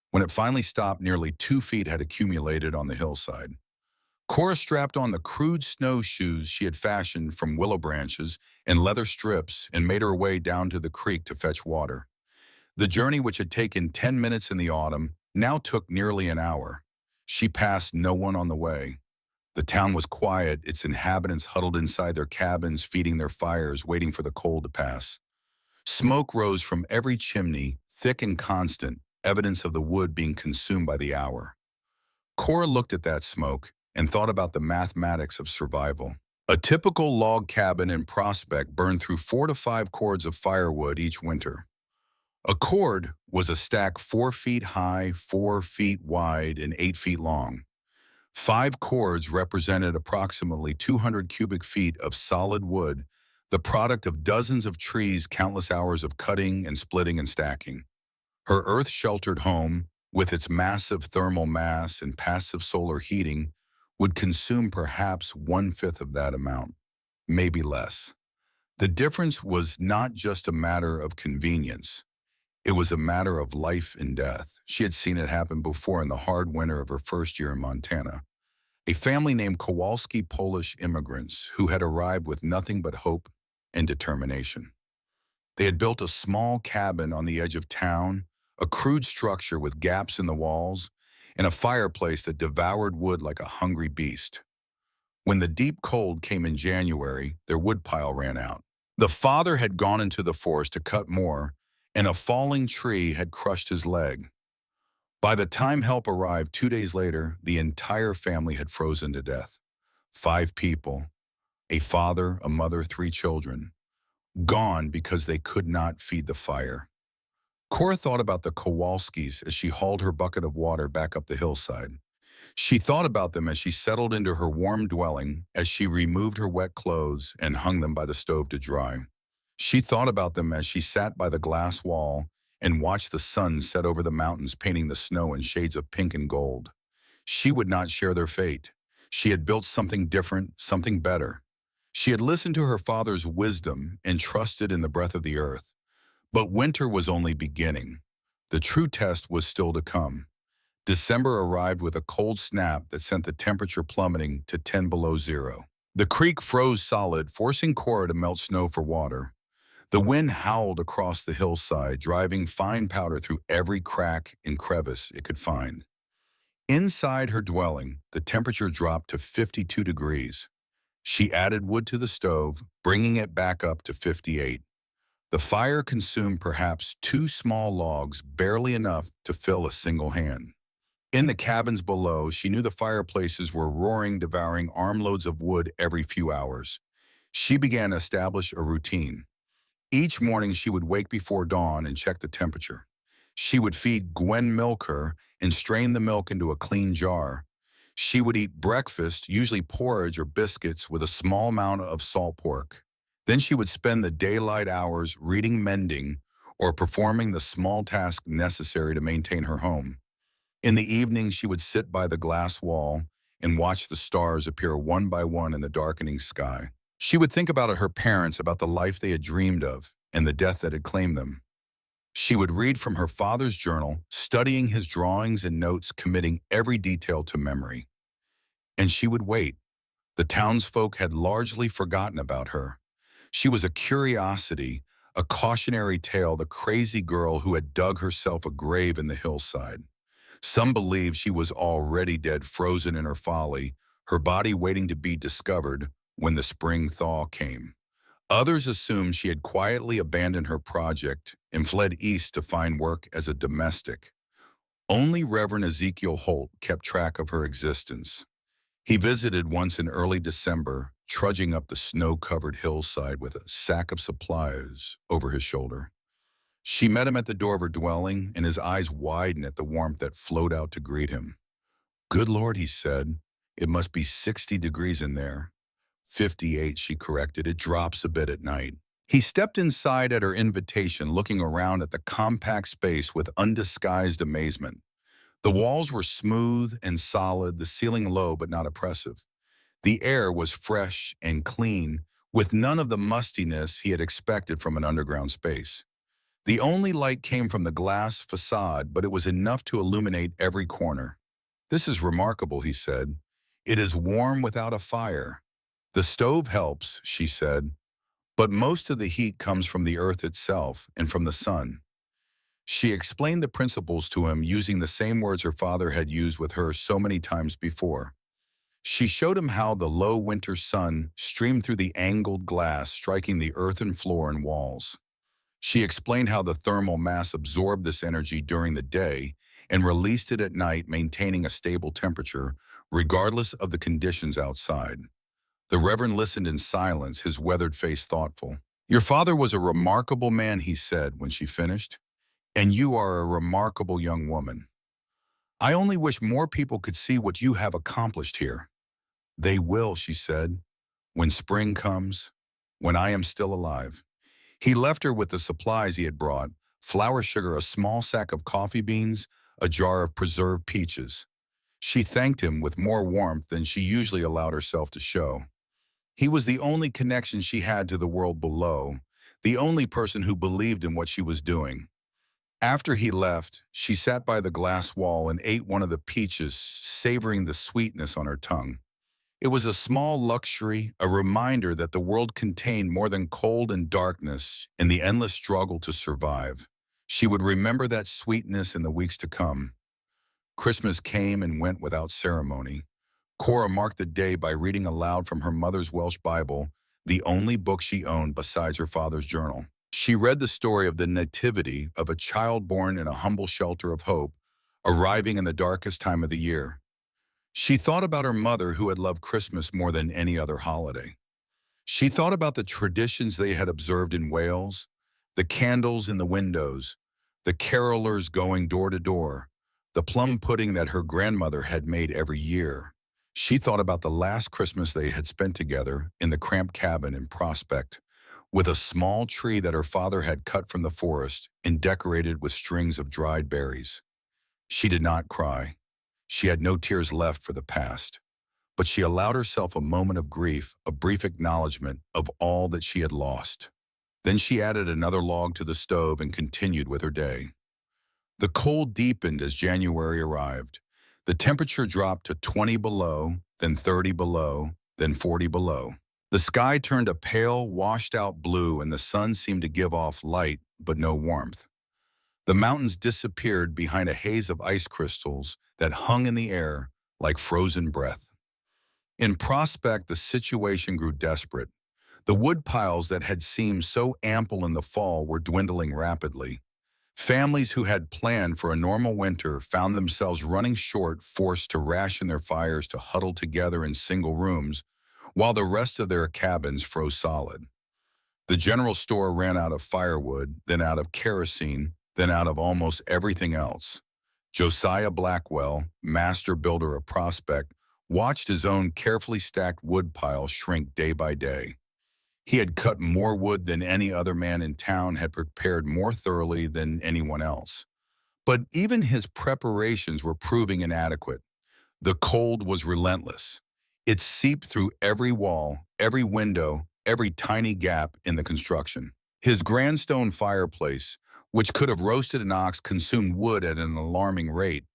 [SPEAKER 1] When it finally stopped, nearly 2 feet had accumulated on the hillside. Cora strapped on the crude snowshoes she had fashioned from willow branches and leather strips and made her way down to the creek to fetch water. The journey, which had taken 10 minutes in the autumn, now took nearly an hour. She passed no one on the way. The town was quiet, its inhabitants huddled inside their cabins, feeding their fires, waiting for the cold to pass. Smoke rose from every chimney, thick and constant, evidence of the wood being consumed by the hour. Cora looked at that smoke and thought about the mathematics of survival. A typical log cabin in Prospect burned through 4 to 5 cords of firewood each winter. A cord was a stack 4 feet high, 4 feet wide, and 8 feet long. 5 cords represented approximately 200 cubic feet of solid wood, the product of dozens of trees, countless hours of cutting and splitting and stacking. Her earth-sheltered home, with its massive thermal mass and passive solar heating, would consume perhaps 1/5 of that amount, maybe less. The difference was not just a matter of convenience. It was a matter of life and death. She had seen it happen before in the hard winter of her first year in Montana. A family named Kowalski, Polish immigrants who had arrived with nothing but hope and determination. They had built a small cabin on the edge of town, a crude structure with gaps in the walls, and a fireplace that devoured wood like a hungry beast. When the deep cold came in January, their woodpile ran out. The father had gone into the forest to cut more, and a falling tree had crushed his leg. By the time help arrived 2 days later, the entire family had frozen to death. 5 people, a father, a mother, 3 children, gone because they could not feed the fire. Cora thought about the Kowalskis as she hauled her bucket of water back up the hillside. She thought about them as she settled into her warm dwelling, as she removed her wet clothes and hung them by the stove to dry. She thought about them as she sat by the glass wall and watched the sun set over the mountains, painting the snow in shades of pink and gold. She would not share their fate. She had built something different, something better. She had listened to her father's wisdom and trusted in the breath of the earth. But winter was only beginning. The true test was still to come. December arrived with a cold snap that sent the temperature plummeting to 10 below zero. The creek froze solid, forcing Cora to melt snow for water. The wind howled across the hillside, driving fine powder through every crack and crevice it could find. Inside her dwelling, the temperature dropped to 52 degrees. She added wood to the stove, bringing it back up to 58. The fire consumed perhaps 2 small logs, barely enough to fill a single hand. In the cabins below, she knew the fireplaces were roaring, devouring armloads of wood every few hours. She began to establish a routine. Each morning she would wake before dawn and check the temperature. She would feed Gwen milker and strain the milk into a clean jar. She would eat breakfast, usually porridge or biscuits with a small amount of salt pork. Then she would spend the daylight hours reading, mending, or performing the small tasks necessary to maintain her home. In the evening, she would sit by the glass wall and watch the stars appear one by one in the darkening sky. She would think about her parents, about the life they had dreamed of, and the death that had claimed them. She would read from her father's journal, studying his drawings and notes, committing every detail to memory. And she would wait. The townsfolk had largely forgotten about her. She was a curiosity, a cautionary tale, the crazy girl who had dug herself a grave in the hillside. Some believed she was already dead, frozen in her folly, her body waiting to be discovered when the spring thaw came. Others assumed she had quietly abandoned her project and fled east to find work as a domestic. Only Reverend Ezekiel Holt kept track of her existence. He visited once in early December, trudging up the snow-covered hillside with a sack of supplies over his shoulder. She met him at the door of her dwelling, and his eyes widened at the warmth that flowed out to greet him. "Good Lord," he said, "it must be 60 degrees in there." 58, she corrected. "It drops a bit at night." He stepped inside at her invitation, looking around at the compact space with undisguised amazement. The walls were smooth and solid, the ceiling low but not oppressive. The air was fresh and clean, with none of the mustiness he had expected from an underground space. The only light came from the glass facade, but it was enough to illuminate every corner. "This is remarkable," he said. "It is warm without a fire." "The stove helps," she said, "but most of the heat comes from the earth itself and from the sun." She explained the principles to him using the same words her father had used with her so many times before. She showed him how the low winter sun streamed through the angled glass, striking the earthen floor and walls. She explained how the thermal mass absorbed this energy during the day and released it at night, maintaining a stable temperature regardless of the conditions outside. The Reverend listened in silence, his weathered face thoughtful. "Your father was a remarkable man," he said when she finished, "and you are a remarkable young woman. I only wish more people could see what you have accomplished here." "They will," she said, "when spring comes, when I am still alive." He left her with the supplies he had brought: flour, sugar, a small sack of coffee beans, a jar of preserved peaches. She thanked him with more warmth than she usually allowed herself to show. He was the only connection she had to the world below, the only person who believed in what she was doing. After he left, she sat by the glass wall and ate one of the peaches, savoring the sweetness on her tongue. It was a small luxury, a reminder that the world contained more than cold and darkness and the endless struggle to survive. She would remember that sweetness in the weeks to come. Christmas came and went without ceremony. Cora marked the day by reading aloud from her mother's Welsh Bible, the only book she owned besides her father's journal. She read the story of the nativity of a child born in a humble shelter of hope, arriving in the darkest time of the year. She thought about her mother who had loved Christmas more than any other holiday. She thought about the traditions they had observed in Wales, the candles in the windows, the carolers going door to door, the plum pudding that her grandmother had made every year. She thought about the last Christmas they had spent together in the cramped cabin in Prospect, with a small tree that her father had cut from the forest and decorated with strings of dried berries. She did not cry. She had no tears left for the past. But she allowed herself a moment of grief, a brief acknowledgement of all that she had lost. Then she added another log to the stove and continued with her day. The cold deepened as January arrived. The temperature dropped to 20 below, then 30 below, then 40 below. The sky turned a pale, washed-out blue and the sun seemed to give off light but no warmth. The mountains disappeared behind a haze of ice crystals that hung in the air like frozen breath. In Prospect, the situation grew desperate. The wood piles that had seemed so ample in the fall were dwindling rapidly. Families who had planned for a normal winter found themselves running short, forced to ration their fires to huddle together in single rooms, while the rest of their cabins froze solid. The general store ran out of firewood, then out of kerosene, then out of almost everything else. Josiah Blackwell, master builder of Prospect, watched his own carefully stacked wood pile shrink day by day. He had cut more wood than any other man in town, had prepared more thoroughly than anyone else. But even his preparations were proving inadequate. The cold was relentless. It seeped through every wall, every window, every tiny gap in the construction. His grand stone fireplace, which could have roasted an ox, consumed wood at an alarming rate.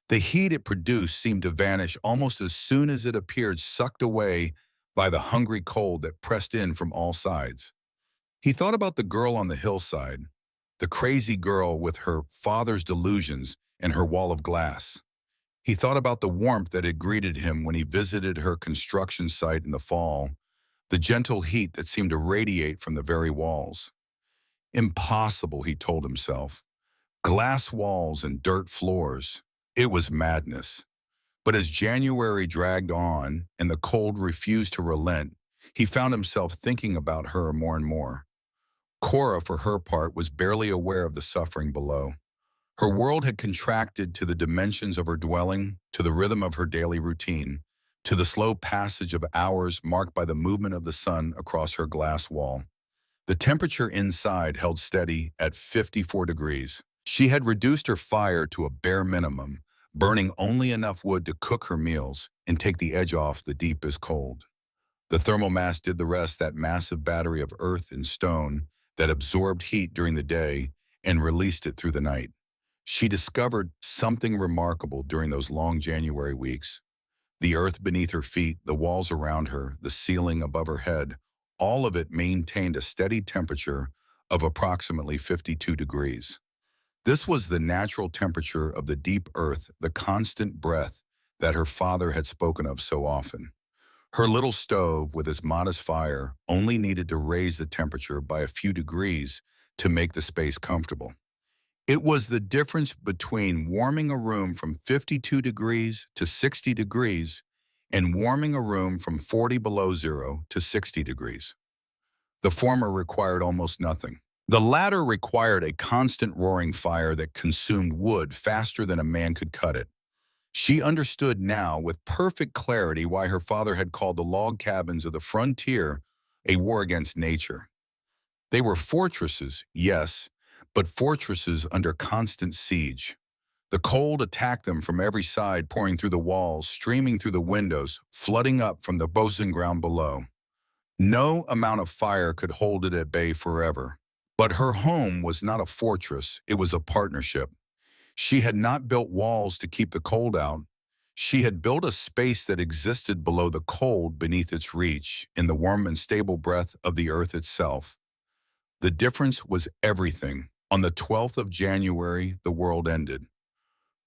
[SPEAKER 1] The heat it produced seemed to vanish almost as soon as it appeared, sucked away by the hungry cold that pressed in from all sides. He thought about the girl on the hillside, the crazy girl with her father's delusions and her wall of glass. He thought about the warmth that had greeted him when he visited her construction site in the fall, the gentle heat that seemed to radiate from the very walls. Impossible, he told himself. Glass walls and dirt floors. It was madness. But as January dragged on and the cold refused to relent, he found himself thinking about her more and more. Cora, for her part, was barely aware of the suffering below. Her world had contracted to the dimensions of her dwelling, to the rhythm of her daily routine, to the slow passage of hours marked by the movement of the sun across her glass wall. The temperature inside held steady at 54 degrees. She had reduced her fire to a bare minimum, burning only enough wood to cook her meals and take the edge off the deepest cold. The thermal mass did the rest, that massive battery of earth and stone that absorbed heat during the day and released it through the night. She discovered something remarkable during those long January weeks. The earth beneath her feet, the walls around her, the ceiling above her head, all of it maintained a steady temperature of approximately 52 degrees. This was the natural temperature of the deep earth, the constant breath that her father had spoken of so often. Her little stove, with its modest fire, only needed to raise the temperature by a few degrees to make the space comfortable. It was the difference between warming a room from 52 degrees to 60 degrees and warming a room from 40 below zero to 60 degrees. The former required almost nothing. The latter required a constant roaring fire that consumed wood faster than a man could cut it. She understood now with perfect clarity why her father had called the log cabins of the frontier a war against nature. They were fortresses, yes, but fortresses under constant siege. The cold attacked them from every side, pouring through the walls, streaming through the windows, flooding up from the boatswain ground below. No amount of fire could hold it at bay forever. But her home was not a fortress, it was a partnership. She had not built walls to keep the cold out. She had built a space that existed below the cold beneath its reach, in the warm and stable breath of the earth itself. The difference was everything. On the 12th of January, the world ended.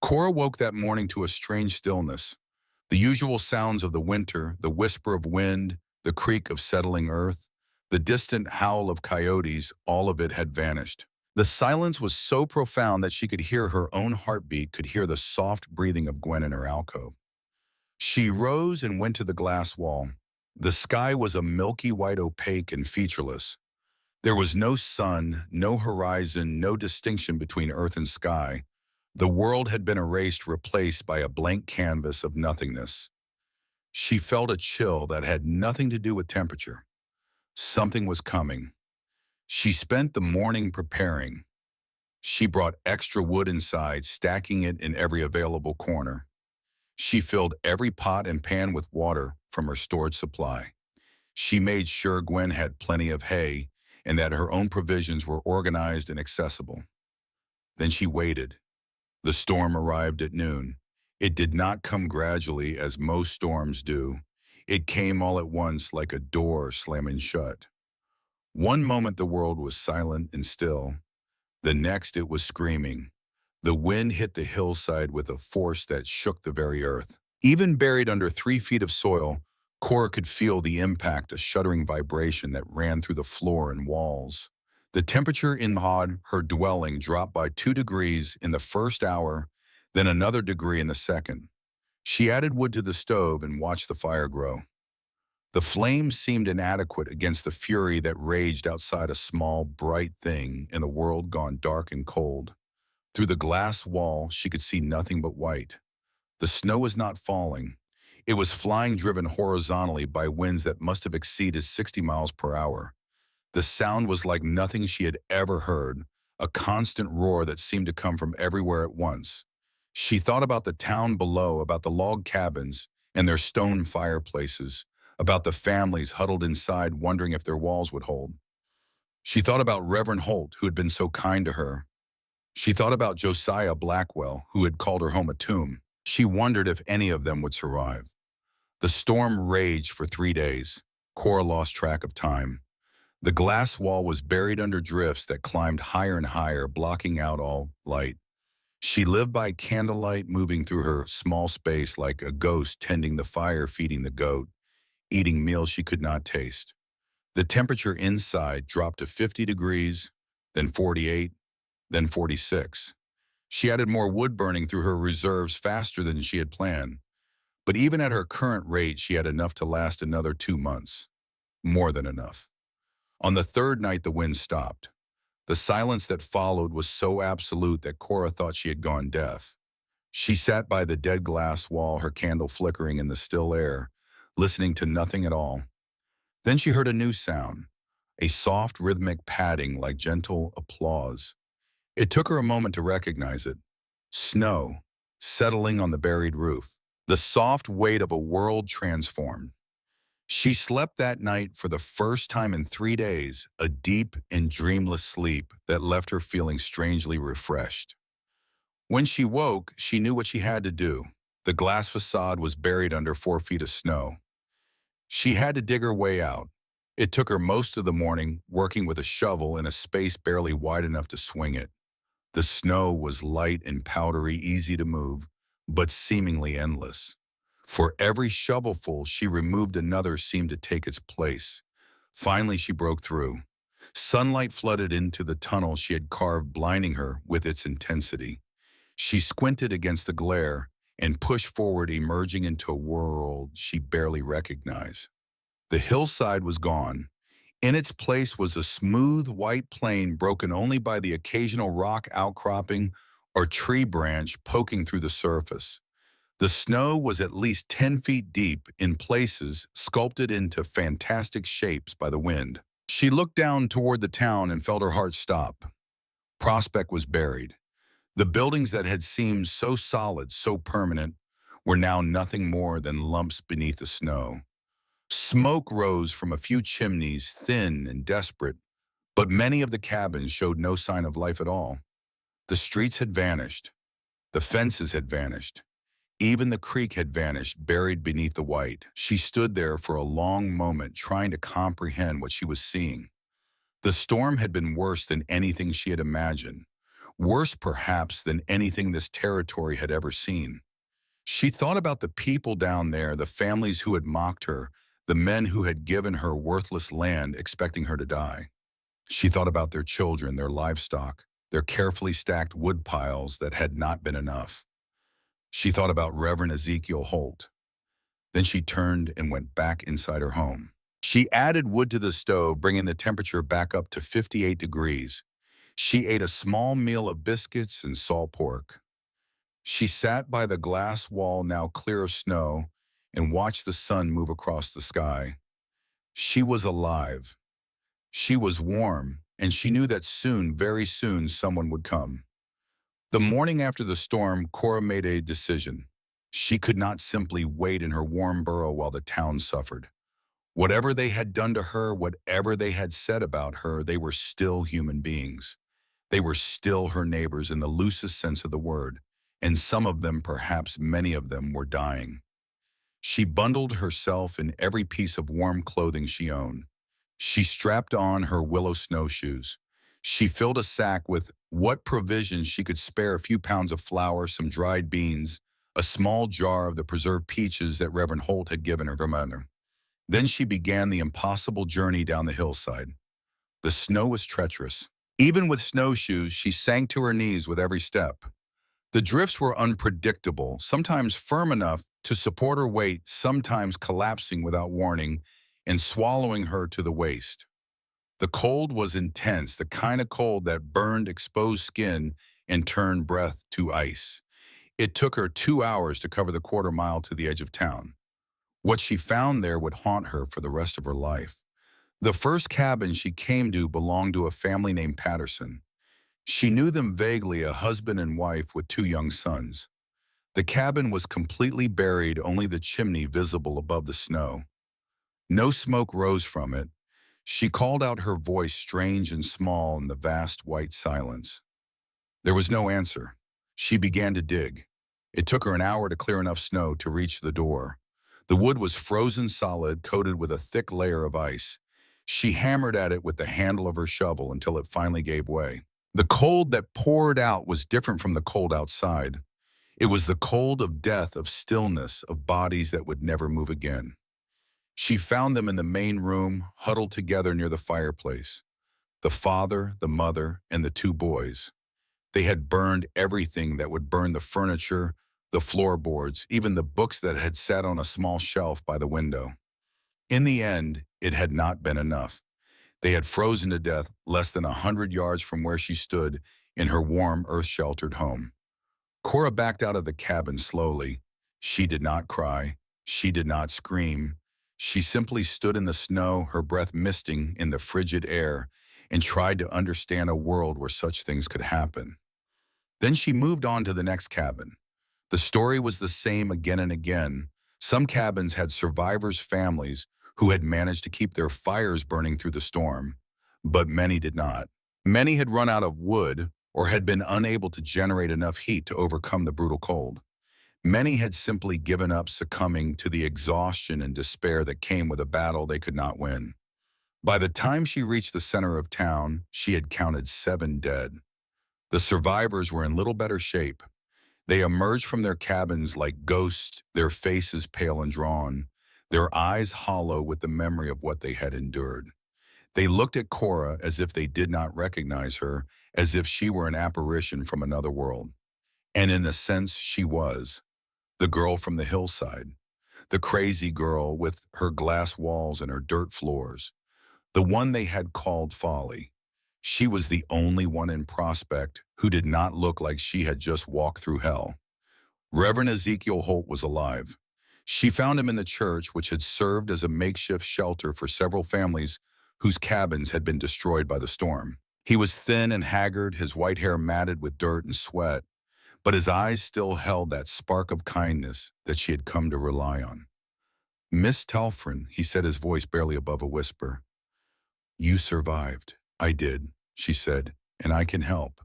[SPEAKER 1] Cora woke that morning to a strange stillness. The usual sounds of the winter, the whisper of wind, the creak of settling earth, the distant howl of coyotes, all of it had vanished. The silence was so profound that she could hear her own heartbeat, could hear the soft breathing of Gwen in her alcove. She rose and went to the glass wall. The sky was a milky white, opaque and featureless. There was no sun, no horizon, no distinction between earth and sky. The world had been erased, replaced by a blank canvas of nothingness. She felt a chill that had nothing to do with temperature. Something was coming. She spent the morning preparing. She brought extra wood inside, stacking it in every available corner. She filled every pot and pan with water from her stored supply. She made sure Gwen had plenty of hay and that her own provisions were organized and accessible. Then she waited. The storm arrived at noon. It did not come gradually as most storms do. It came all at once like a door slamming shut. One moment the world was silent and still. The next it was screaming. The wind hit the hillside with a force that shook the very earth. Even buried under 3 feet of soil, Cora could feel the impact, a shuddering vibration that ran through the floor and walls. The temperature in her dwelling dropped by 2 degrees in the first hour, then another degree in the second. She added wood to the stove and watched the fire grow. The flames seemed inadequate against the fury that raged outside, a small, bright thing in a world gone dark and cold. Through the glass wall, she could see nothing but white. The snow was not falling. It was flying, driven horizontally by winds that must have exceeded 60 miles per hour. The sound was like nothing she had ever heard, a constant roar that seemed to come from everywhere at once. She thought about the town below, about the log cabins and their stone fireplaces, about the families huddled inside wondering if their walls would hold. She thought about Reverend Holt, who had been so kind to her. She thought about Josiah Blackwell, who had called her home a tomb. She wondered if any of them would survive. The storm raged for 3 days. Cora lost track of time. The glass wall was buried under drifts that climbed higher and higher, blocking out all light. She lived by candlelight, moving through her small space like a ghost tending the fire, feeding the goat, eating meals she could not taste. The temperature inside dropped to 50 degrees, then 48, then 46. She added more wood burning through her reserves faster than she had planned. But even at her current rate, she had enough to last another 2 months. More than enough. On the third night, the wind stopped. The silence that followed was so absolute that Cora thought she had gone deaf. She sat by the dead glass wall, her candle flickering in the still air, listening to nothing at all. Then she heard a new sound, a soft, rhythmic padding like gentle applause. It took her a moment to recognize it. Snow, settling on the buried roof. The soft weight of a world transformed. She slept that night for the first time in 3 days, a deep and dreamless sleep that left her feeling strangely refreshed. When she woke, she knew what she had to do. The glass facade was buried under 4 feet of snow. She had to dig her way out. It took her most of the morning, working with a shovel in a space barely wide enough to swing it. The snow was light and powdery, easy to move, but seemingly endless. For every shovelful she removed, another seemed to take its place. Finally, she broke through. Sunlight flooded into the tunnel she had carved, blinding her with its intensity. She squinted against the glare and pushed forward, emerging into a world she barely recognized. The hillside was gone. In its place was a smooth white plain broken only by the occasional rock outcropping or tree branch poking through the surface. The snow was at least 10 feet deep, in places sculpted into fantastic shapes by the wind. She looked down toward the town and felt her heart stop. Prospect was buried. The buildings that had seemed so solid, so permanent, were now nothing more than lumps beneath the snow. Smoke rose from a few chimneys, thin and desperate, but many of the cabins showed no sign of life at all. The streets had vanished. The fences had vanished. Even the creek had vanished, buried beneath the white. She stood there for a long moment, trying to comprehend what she was seeing. The storm had been worse than anything she had imagined, worse perhaps than anything this territory had ever seen. She thought about the people down there, the families who had mocked her, the men who had given her worthless land expecting her to die. She thought about their children, their livestock, their carefully stacked wood piles that had not been enough. She thought about Reverend Ezekiel Holt. Then she turned and went back inside her home. She added wood to the stove, bringing the temperature back up to 58 degrees. She ate a small meal of biscuits and salt pork. She sat by the glass wall now clear of snow and watched the sun move across the sky. She was alive. She was warm, and she knew that soon, very soon, someone would come. The morning after the storm, Cora made a decision. She could not simply wait in her warm burrow while the town suffered. Whatever they had done to her, whatever they had said about her, they were still human beings. They were still her neighbors in the loosest sense of the word, and some of them, perhaps many of them, were dying. She bundled herself in every piece of warm clothing she owned. She strapped on her willow snowshoes. She filled a sack with what provisions she could spare: a few pounds of flour, some dried beans, a small jar of the preserved peaches that Reverend Holt had given her mother. Then she began the impossible journey down the hillside. The snow was treacherous. Even with snowshoes, she sank to her knees with every step. The drifts were unpredictable, sometimes firm enough to support her weight, sometimes collapsing without warning and swallowing her to the waist. The cold was intense, the kind of cold that burned exposed skin and turned breath to ice. It took her 2 hours to cover the quarter-mile to the edge of town. What she found there would haunt her for the rest of her life. The first cabin she came to belonged to a family named Patterson. She knew them vaguely, a husband and wife with 2 young sons. The cabin was completely buried, only the chimney visible above the snow. No smoke rose from it. She called out, her voice strange and small in the vast white silence. There was no answer. She began to dig. It took her an hour to clear enough snow to reach the door. The wood was frozen solid, coated with a thick layer of ice. She hammered at it with the handle of her shovel until it finally gave way. The cold that poured out was different from the cold outside. It was the cold of death, of stillness, of bodies that would never move again. She found them in the main room, huddled together near the fireplace. The father, the mother, and the 2 boys. They had burned everything that would burn: the furniture, the floorboards, even the books that had sat on a small shelf by the window. In the end, it had not been enough. They had frozen to death less than 100 yards from where she stood in her warm, earth-sheltered home. Cora backed out of the cabin slowly. She did not cry. She did not scream. She simply stood in the snow, her breath misting in the frigid air, and tried to understand a world where such things could happen. Then she moved on to the next cabin. The story was the same again and again. Some cabins had survivors' families who had managed to keep their fires burning through the storm, but many did not. Many had run out of wood or had been unable to generate enough heat to overcome the brutal cold. Many had simply given up, succumbing to the exhaustion and despair that came with a battle they could not win. By the time she reached the center of town, she had counted 7 dead. The survivors were in little better shape. They emerged from their cabins like ghosts, their faces pale and drawn, their eyes hollow with the memory of what they had endured. They looked at Cora as if they did not recognize her, as if she were an apparition from another world. And in a sense, she was. The girl from the hillside. The crazy girl with her glass walls and her dirt floors. The one they had called Folly. She was the only one in Prospect who did not look like she had just walked through hell. Reverend Ezekiel Holt was alive. She found him in the church, which had served as a makeshift shelter for several families whose cabins had been destroyed by the storm. He was thin and haggard, his white hair matted with dirt and sweat, but his eyes still held that spark of kindness that she had come to rely on. "Miss Telfrin," he said, his voice barely above a whisper. "You survived." "I did," she said, "and I can help."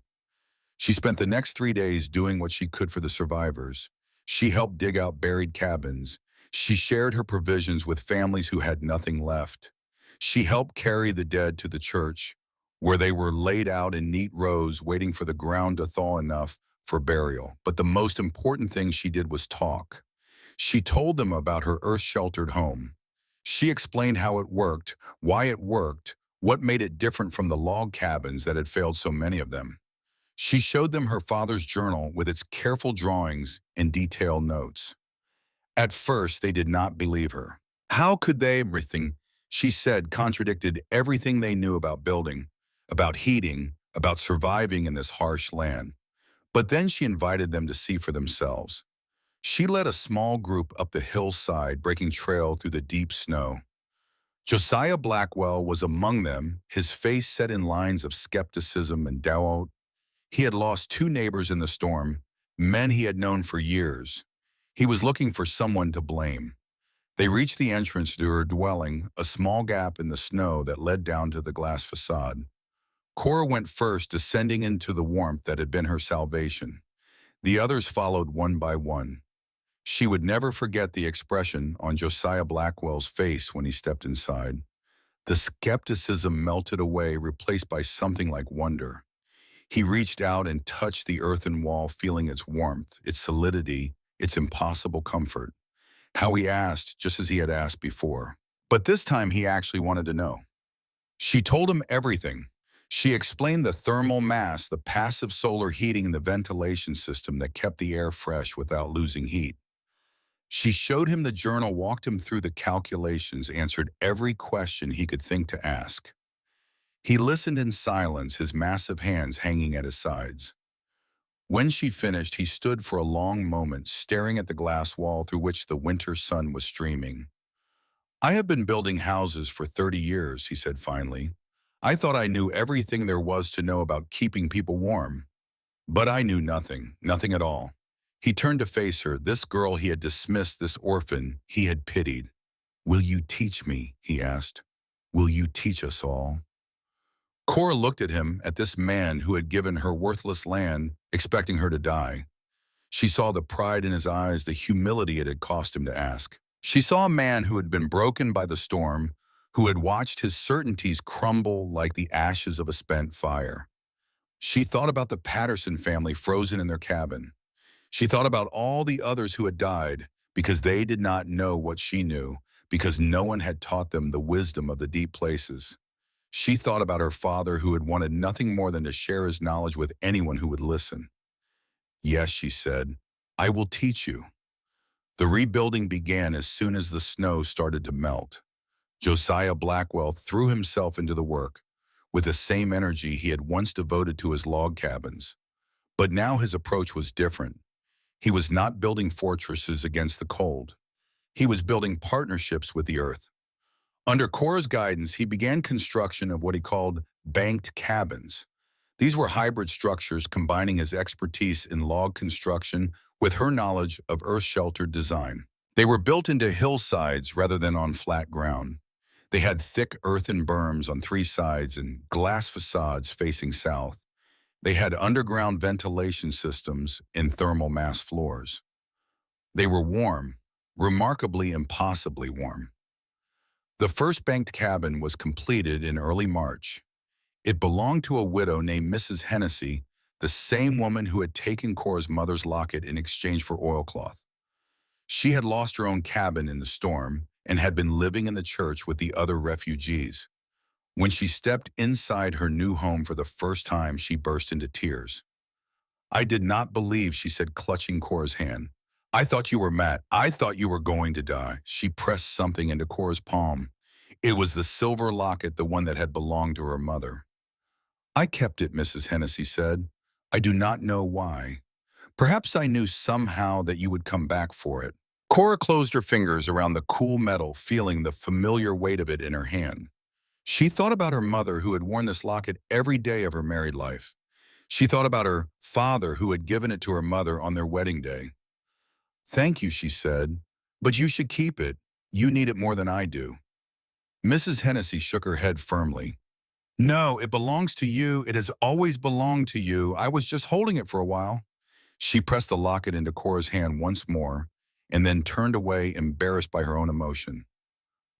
[SPEAKER 1] She spent the next 3 days doing what she could for the survivors. She helped dig out buried cabins. She shared her provisions with families who had nothing left. She helped carry the dead to the church, where they were laid out in neat rows waiting for the ground to thaw enough for burial. But the most important thing she did was talk. She told them about her earth-sheltered home. She explained how it worked, why it worked, what made it different from the log cabins that had failed so many of them. She showed them her father's journal with its careful drawings and detailed notes. At first, they did not believe her. How could they? Everything she said contradicted everything they knew about building, about heating, about surviving in this harsh land. But then she invited them to see for themselves. She led a small group up the hillside, breaking trail through the deep snow. Josiah Blackwell was among them, his face set in lines of skepticism and doubt. He had lost two neighbors in the storm, men he had known for years. He was looking for someone to blame. They reached the entrance to her dwelling, a small gap in the snow that led down to the glass facade. Cora went first, descending into the warmth that had been her salvation. The others followed one by one. She would never forget the expression on Josiah Blackwell's face when he stepped inside. The skepticism melted away, replaced by something like wonder. He reached out and touched the earthen wall, feeling its warmth, its solidity, its impossible comfort. How he asked, just as he had asked before. But this time he actually wanted to know. She told him everything. She explained the thermal mass, the passive solar heating, and the ventilation system that kept the air fresh without losing heat. She showed him the journal, walked him through the calculations, answered every question he could think to ask. He listened in silence, his massive hands hanging at his sides. When she finished, he stood for a long moment, staring at the glass wall through which the winter sun was streaming. "I have been building houses for 30 years, he said finally. "I thought I knew everything there was to know about keeping people warm. But I knew nothing, nothing at all." He turned to face her, this girl he had dismissed, this orphan he had pitied. "Will you teach me?" he asked. "Will you teach us all?" Cora looked at him, at this man who had given her worthless land, expecting her to die. She saw the pride in his eyes, the humility it had cost him to ask. She saw a man who had been broken by the storm, who had watched his certainties crumble like the ashes of a spent fire. She thought about the Patterson family frozen in their cabin. She thought about all the others who had died because they did not know what she knew, because no one had taught them the wisdom of the deep places. She thought about her father, who had wanted nothing more than to share his knowledge with anyone who would listen. "Yes," she said, "I will teach you." The rebuilding began as soon as the snow started to melt. Josiah Blackwell threw himself into the work with the same energy he had once devoted to his log cabins. But now his approach was different. He was not building fortresses against the cold. He was building partnerships with the earth. Under Cora's guidance, he began construction of what he called banked cabins. These were hybrid structures combining his expertise in log construction with her knowledge of earth-sheltered design. They were built into hillsides rather than on flat ground. They had thick earthen berms on three sides and glass facades facing south. They had underground ventilation systems and thermal mass floors. They were warm, remarkably impossibly warm. The first banked cabin was completed in early March. It belonged to a widow named Mrs. Hennessy, the same woman who had taken Cora's mother's locket in exchange for oilcloth. She had lost her own cabin in the storm and had been living in the church with the other refugees. When she stepped inside her new home for the first time, she burst into tears. "I did not believe," she said, clutching Cora's hand. "I thought you were mad. I thought you were going to die." She pressed something into Cora's palm. It was the silver locket, the one that had belonged to her mother. "I kept it," Mrs. Hennessy said. "I do not know why. Perhaps I knew somehow that you would come back for it." Cora closed her fingers around the cool metal, feeling the familiar weight of it in her hand. She thought about her mother, who had worn this locket every day of her married life. She thought about her father, who had given it to her mother on their wedding day. "Thank you," she said, "but you should keep it. You need it more than I do." Mrs. Hennessy shook her head firmly. "No, it belongs to you. It has always belonged to you. I was just holding it for a while." She pressed the locket into Cora's hand once more, and then turned away, embarrassed by her own emotion.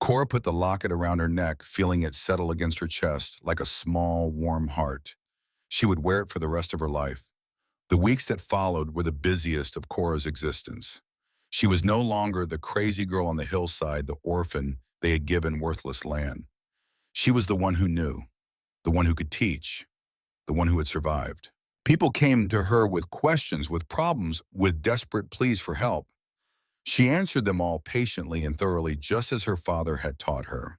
[SPEAKER 1] Cora put the locket around her neck, feeling it settle against her chest like a small, warm heart. She would wear it for the rest of her life. The weeks that followed were the busiest of Cora's existence. She was no longer the crazy girl on the hillside, the orphan they had given worthless land. She was the one who knew, the one who could teach, the one who had survived. People came to her with questions, with problems, with desperate pleas for help. She answered them all patiently and thoroughly, just as her father had taught her.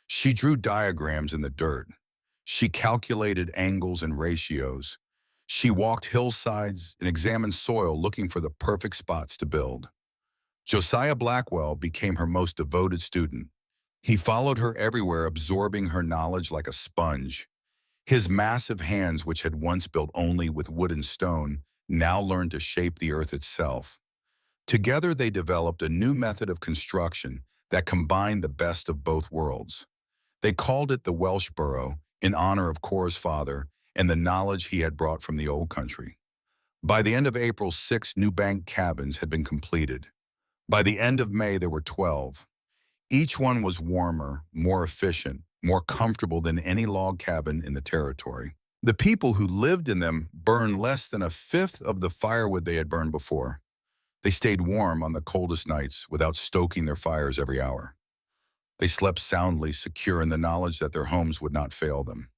[SPEAKER 1] She drew diagrams in the dirt. She calculated angles and ratios. She walked hillsides and examined soil looking for the perfect spots to build. Josiah Blackwell became her most devoted student. He followed her everywhere, absorbing her knowledge like a sponge. His massive hands, which had once built only with wood and stone, now learned to shape the earth itself. Together they developed a new method of construction that combined the best of both worlds. They called it the Welsh Burrow, in honor of Cora's father and the knowledge he had brought from the old country. By the end of April, 6 new bank cabins had been completed. By the end of May, there were 12. Each one was warmer, more efficient, more comfortable than any log cabin in the territory. The people who lived in them burned less than a fifth of the firewood they had burned before. They stayed warm on the coldest nights without stoking their fires every hour. They slept soundly, secure in the knowledge that their homes would not fail them.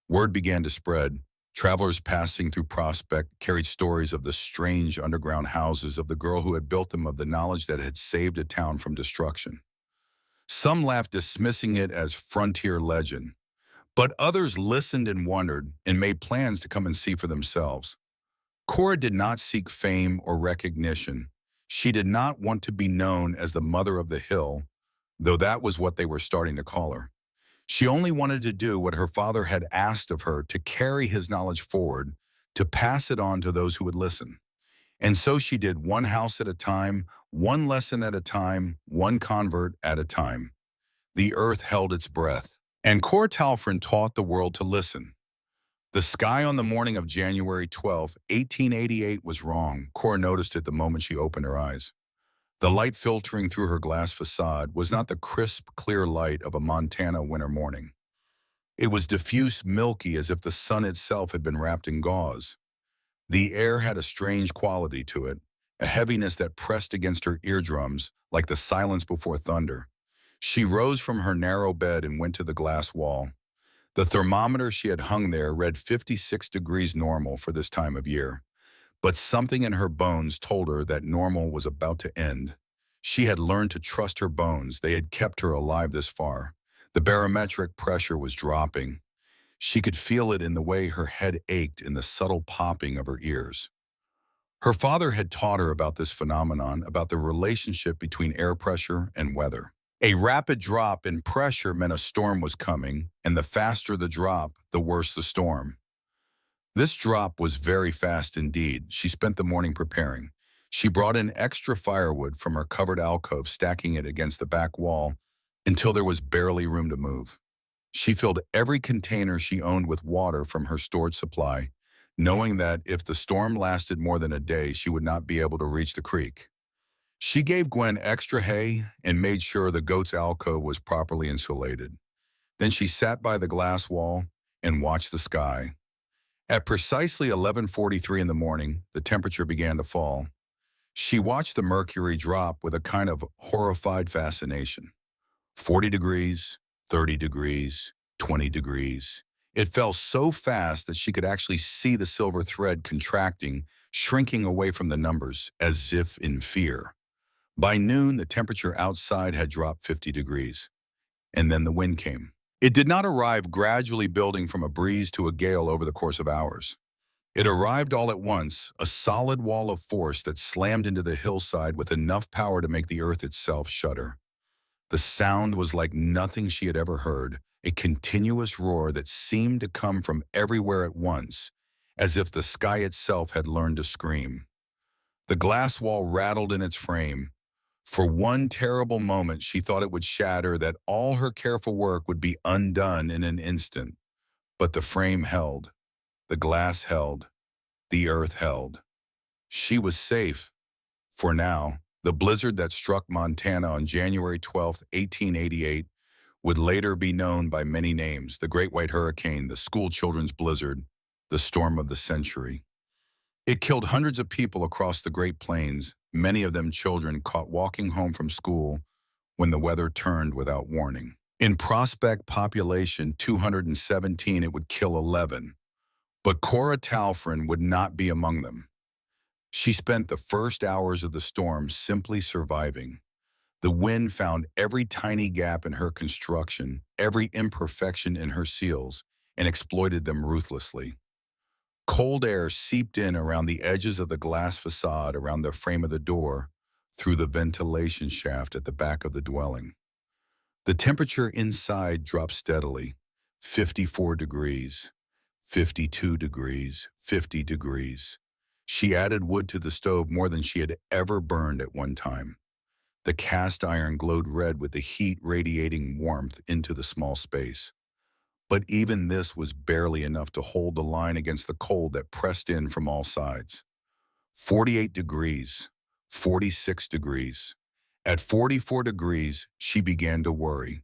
[SPEAKER 1] Word began to spread. Travelers passing through Prospect carried stories of the strange underground houses of the girl who had built them, of the knowledge that had saved a town from destruction. Some laughed, dismissing it as frontier legend, but others listened and wondered and made plans to come and see for themselves. Cora did not seek fame or recognition. She did not want to be known as the mother of the hill, though that was what they were starting to call her. She only wanted to do what her father had asked of her, to carry his knowledge forward, to pass it on to those who would listen. And so she did, one house at a time, one lesson at a time, one convert at a time. The earth held its breath, and Cora Talfrin taught the world to listen. The sky on the morning of January 12, 1888 was wrong. Cora noticed it the moment she opened her eyes. The light filtering through her glass facade was not the crisp, clear light of a Montana winter morning. It was diffuse, milky, as if the sun itself had been wrapped in gauze. The air had a strange quality to it, a heaviness that pressed against her eardrums like the silence before thunder. She rose from her narrow bed and went to the glass wall. The thermometer she had hung there read 56 degrees normal for this time of year. But something in her bones told her that normal was about to end. She had learned to trust her bones. They had kept her alive this far. The barometric pressure was dropping. She could feel it in the way her head ached, in the subtle popping of her ears. Her father had taught her about this phenomenon, about the relationship between air pressure and weather. A rapid drop in pressure meant a storm was coming, and the faster the drop, the worse the storm. This drop was very fast indeed. She spent the morning preparing. She brought in extra firewood from her covered alcove, stacking it against the back wall until there was barely room to move. She filled every container she owned with water from her stored supply, knowing that if the storm lasted more than a day, she would not be able to reach the creek. She gave Gwen extra hay and made sure the goat's alcove was properly insulated. Then she sat by the glass wall and watched the sky. At precisely 11:43 in the morning, the temperature began to fall. She watched the mercury drop with a kind of horrified fascination. 40 degrees, 30 degrees, 20 degrees. It fell so fast that she could actually see the silver thread contracting, shrinking away from the numbers, as if in fear. By noon, the temperature outside had dropped 50 degrees. And then the wind came. It did not arrive gradually, building from a breeze to a gale over the course of hours. It arrived all at once, a solid wall of force that slammed into the hillside with enough power to make the earth itself shudder. The sound was like nothing she had ever heard, a continuous roar that seemed to come from everywhere at once, as if the sky itself had learned to scream. The glass wall rattled in its frame. For one terrible moment, she thought it would shatter, that all her careful work would be undone in an instant. But the frame held. The glass held. The earth held. She was safe. For now. The blizzard that struck Montana on January 12, 1888, would later be known by many names: the Great White Hurricane, the school children's blizzard, the storm of the century. It killed hundreds of people across the Great Plains, many of them children caught walking home from school when the weather turned without warning. In Prospect population 217, it would kill 11, but Cora Talfrin would not be among them. She spent the first hours of the storm simply surviving. The wind found every tiny gap in her construction, every imperfection in her seals, and exploited them ruthlessly. Cold air seeped in around the edges of the glass facade around the frame of the door through the ventilation shaft at the back of the dwelling. The temperature inside dropped steadily: 54 degrees, 52 degrees, 50 degrees. She added wood to the stove more than she had ever burned at one time. The cast iron glowed red with the heat radiating warmth into the small space. But even this was barely enough to hold the line against the cold that pressed in from all sides. 48 degrees, 46 degrees. At 44 degrees, she began to worry.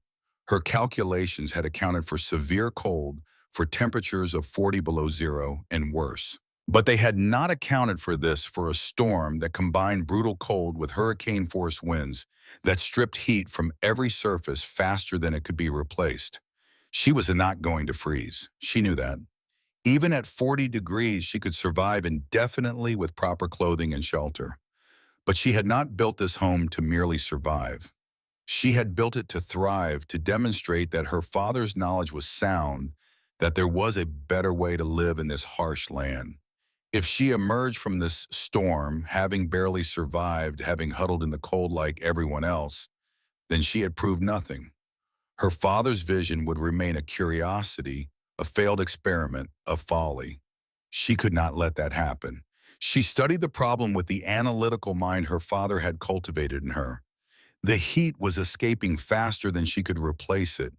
[SPEAKER 1] Her calculations had accounted for severe cold, for temperatures of 40 below zero and worse. But they had not accounted for a storm that combined brutal cold with hurricane-force winds that stripped heat from every surface faster than it could be replaced. She was not going to freeze. She knew that. Even at 40 degrees, she could survive indefinitely with proper clothing and shelter. But she had not built this home to merely survive. She had built it to thrive, to demonstrate that her father's knowledge was sound, that there was a better way to live in this harsh land. If she emerged from this storm, having barely survived, having huddled in the cold like everyone else, then she had proved nothing. Her father's vision would remain a curiosity, a failed experiment, a folly. She could not let that happen. She studied the problem with the analytical mind her father had cultivated in her. The heat was escaping faster than she could replace it.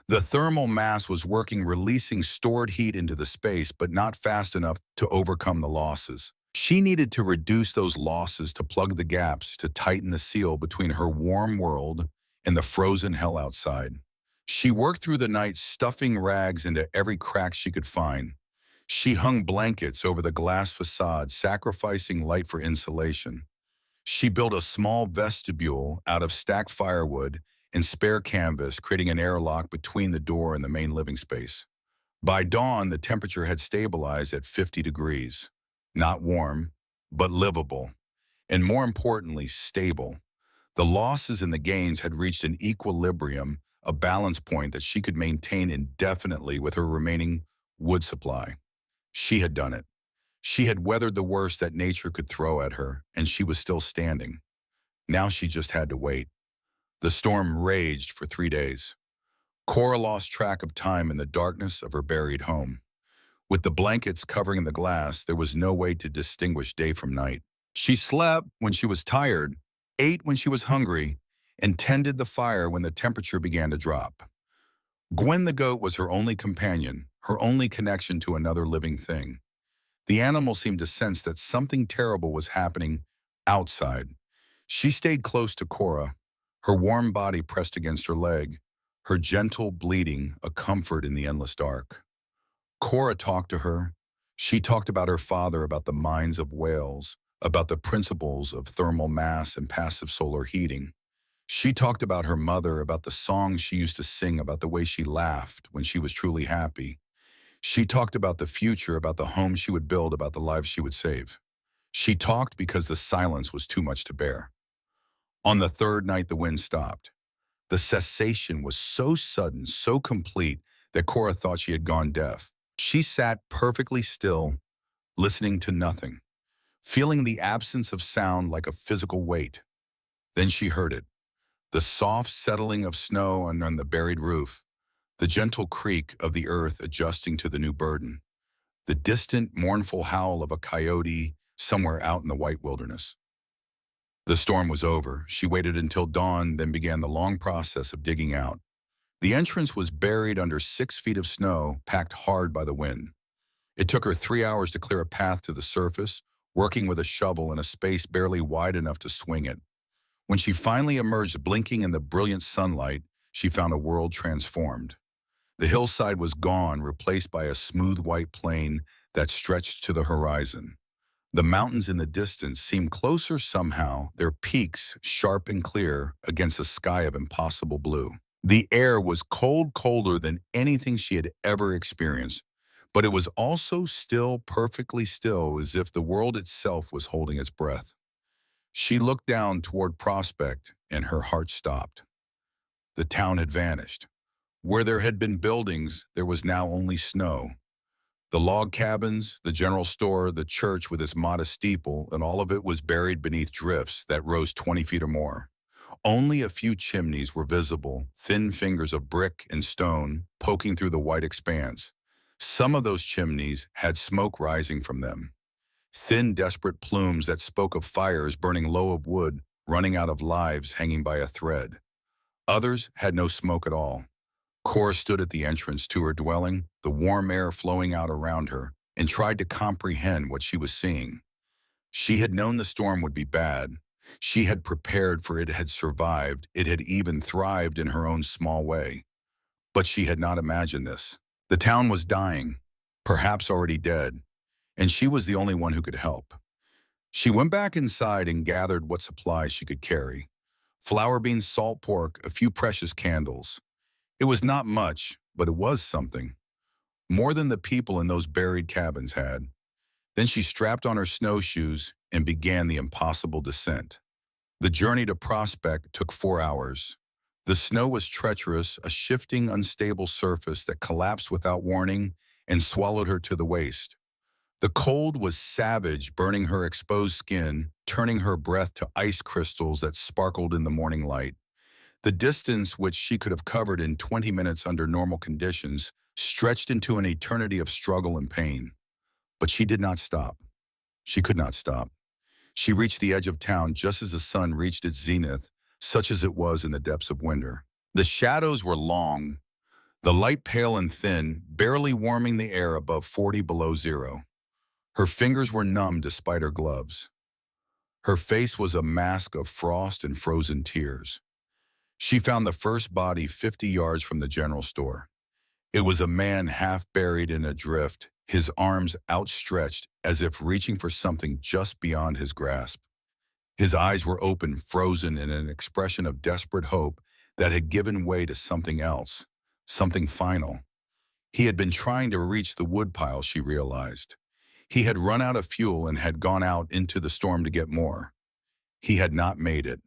[SPEAKER 1] The thermal mass was working, releasing stored heat into the space, but not fast enough to overcome the losses. She needed to reduce those losses, to plug the gaps, to tighten the seal between her warm world and the frozen hell outside. She worked through the night, stuffing rags into every crack she could find. She hung blankets over the glass facade, sacrificing light for insulation. She built a small vestibule out of stacked firewood and spare canvas, creating an airlock between the door and the main living space. By dawn, the temperature had stabilized at 50 degrees. Not warm, but livable. And more importantly, stable. The losses and the gains had reached an equilibrium, a balance point that she could maintain indefinitely with her remaining wood supply. She had done it. She had weathered the worst that nature could throw at her, and she was still standing. Now she just had to wait. The storm raged for 3 days. Cora lost track of time in the darkness of her buried home. With the blankets covering the glass, there was no way to distinguish day from night. She slept when she was tired, ate when she was hungry, and tended the fire when the temperature began to drop. Gwen the goat was her only companion, her only connection to another living thing. The animal seemed to sense that something terrible was happening outside. She stayed close to Cora, her warm body pressed against her leg, her gentle bleating a comfort in the endless dark. Cora talked to her. She talked about her father, about the mines of whales, about the principles of thermal mass and passive solar heating. She talked about her mother, about the songs she used to sing, about the way she laughed when she was truly happy. She talked about the future, about the home she would build, about the lives she would save. She talked because the silence was too much to bear. On the third night, the wind stopped. The cessation was so sudden, so complete, that Cora thought she had gone deaf. She sat perfectly still, listening to nothing, feeling the absence of sound like a physical weight. Then she heard it, the soft settling of snow on the buried roof, the gentle creak of the earth adjusting to the new burden, the distant, mournful howl of a coyote somewhere out in the white wilderness. The storm was over. She waited until dawn, then began the long process of digging out. The entrance was buried under 6 feet of snow, packed hard by the wind. It took her 3 hours to clear a path to the surface, working with a shovel in a space barely wide enough to swing it. When she finally emerged blinking in the brilliant sunlight, she found a world transformed. The hillside was gone, replaced by a smooth white plain that stretched to the horizon. The mountains in the distance seemed closer somehow, their peaks sharp and clear against a sky of impossible blue. The air was cold, colder than anything she had ever experienced, but it was also still, perfectly still, as if the world itself was holding its breath. She looked down toward Prospect, and her heart stopped. The town had vanished. Where there had been buildings, there was now only snow. The log cabins, the general store, the church with its modest steeple, and all of it was buried beneath drifts that rose 20 feet or more. Only a few chimneys were visible, thin fingers of brick and stone poking through the white expanse. Some of those chimneys had smoke rising from them, thin, desperate plumes that spoke of fires burning low of wood, running out of lives hanging by a thread. Others had no smoke at all. Cora stood at the entrance to her dwelling, the warm air flowing out around her, and tried to comprehend what she was seeing. She had known the storm would be bad. She had prepared for it, had survived, it had even thrived in her own small way. But she had not imagined this. The town was dying, perhaps already dead, and she was the only one who could help. She went back inside and gathered what supplies she could carry. Flour beans, salt pork, a few precious candles. It was not much, but it was something. More than the people in those buried cabins had. Then she strapped on her snowshoes and began the impossible descent. The journey to Prospect took 4 hours. The snow was treacherous, a shifting, unstable surface that collapsed without warning and swallowed her to the waist. The cold was savage, burning her exposed skin, turning her breath to ice crystals that sparkled in the morning light. The distance, which she could have covered in 20 minutes under normal conditions, stretched into an eternity of struggle and pain. But she did not stop. She could not stop. She reached the edge of town just as the sun reached its zenith, such as it was in the depths of winter. The shadows were long, the light pale and thin, barely warming the air above 40 below zero. Her fingers were numb despite her gloves. Her face was a mask of frost and frozen tears. She found the first body 50 yards from the general store. It was a man half buried in a drift, his arms outstretched as if reaching for something just beyond his grasp. His eyes were open, frozen in an expression of desperate hope that had given way to something else, something final. He had been trying to reach the woodpile, she realized. He had run out of fuel and had gone out into the storm to get more. He had not made it.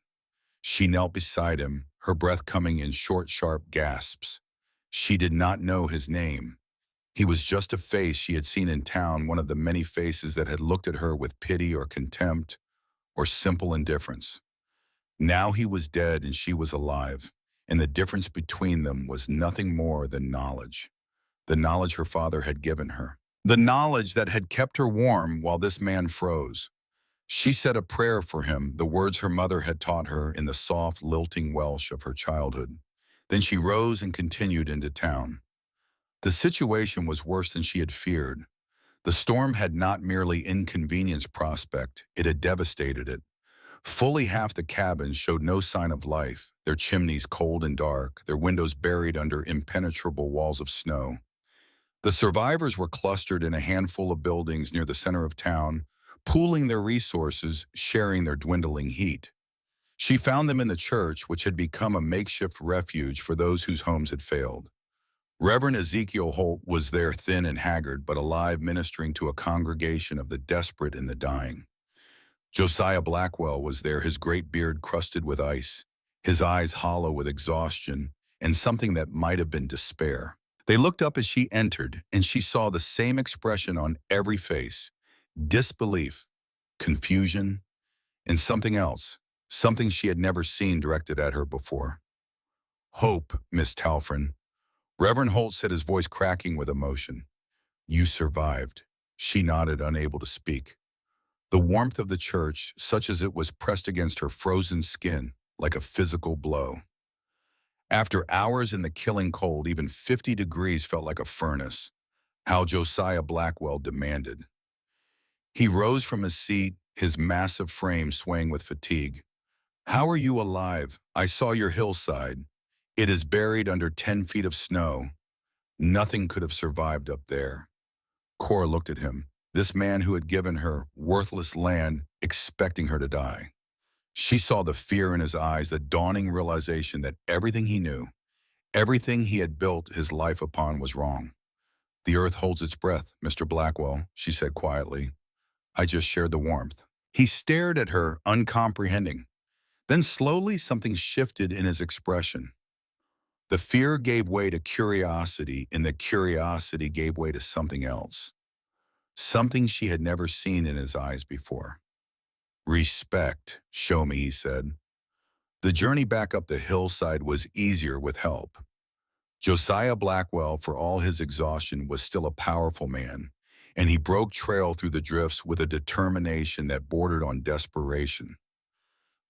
[SPEAKER 1] She knelt beside him, her breath coming in short, sharp gasps. She did not know his name. He was just a face she had seen in town, one of the many faces that had looked at her with pity or contempt or simple indifference. Now he was dead and she was alive, and the difference between them was nothing more than knowledge. The knowledge her father had given her. The knowledge that had kept her warm while this man froze. She said a prayer for him, the words her mother had taught her in the soft, lilting Welsh of her childhood. Then she rose and continued into town. The situation was worse than she had feared. The storm had not merely inconvenienced Prospect, it had devastated it. Fully half the cabins showed no sign of life, their chimneys cold and dark, their windows buried under impenetrable walls of snow. The survivors were clustered in a handful of buildings near the center of town, pooling their resources, sharing their dwindling heat. She found them in the church, which had become a makeshift refuge for those whose homes had failed. Reverend Ezekiel Holt was there, thin and haggard, but alive, ministering to a congregation of the desperate and the dying. Josiah Blackwell was there, his great beard crusted with ice, his eyes hollow with exhaustion and something that might have been despair. They looked up as she entered, and she saw the same expression on every face: disbelief, confusion, and something else, something she had never seen directed at her before. "Hope, Miss Talfrin." Reverend Holt said, his voice cracking with emotion. "You survived." She nodded, unable to speak. The warmth of the church, such as it was, pressed against her frozen skin like a physical blow. After hours in the killing cold, even 50 degrees felt like a furnace. How Josiah Blackwell demanded. He rose from his seat, his massive frame swaying with fatigue. How are you alive? I saw your hillside. It is buried under 10 feet of snow. Nothing could have survived up there. Cora looked at him, this man who had given her worthless land, expecting her to die. She saw the fear in his eyes, the dawning realization that everything he knew, everything he had built his life upon was wrong. The earth holds its breath, Mr. Blackwell, she said quietly. I just shared the warmth. He stared at her, uncomprehending. Then slowly something shifted in his expression. The fear gave way to curiosity, and the curiosity gave way to something else. Something she had never seen in his eyes before. Respect, show me, he said. The journey back up the hillside was easier with help. Josiah Blackwell, for all his exhaustion, was still a powerful man, and he broke trail through the drifts with a determination that bordered on desperation.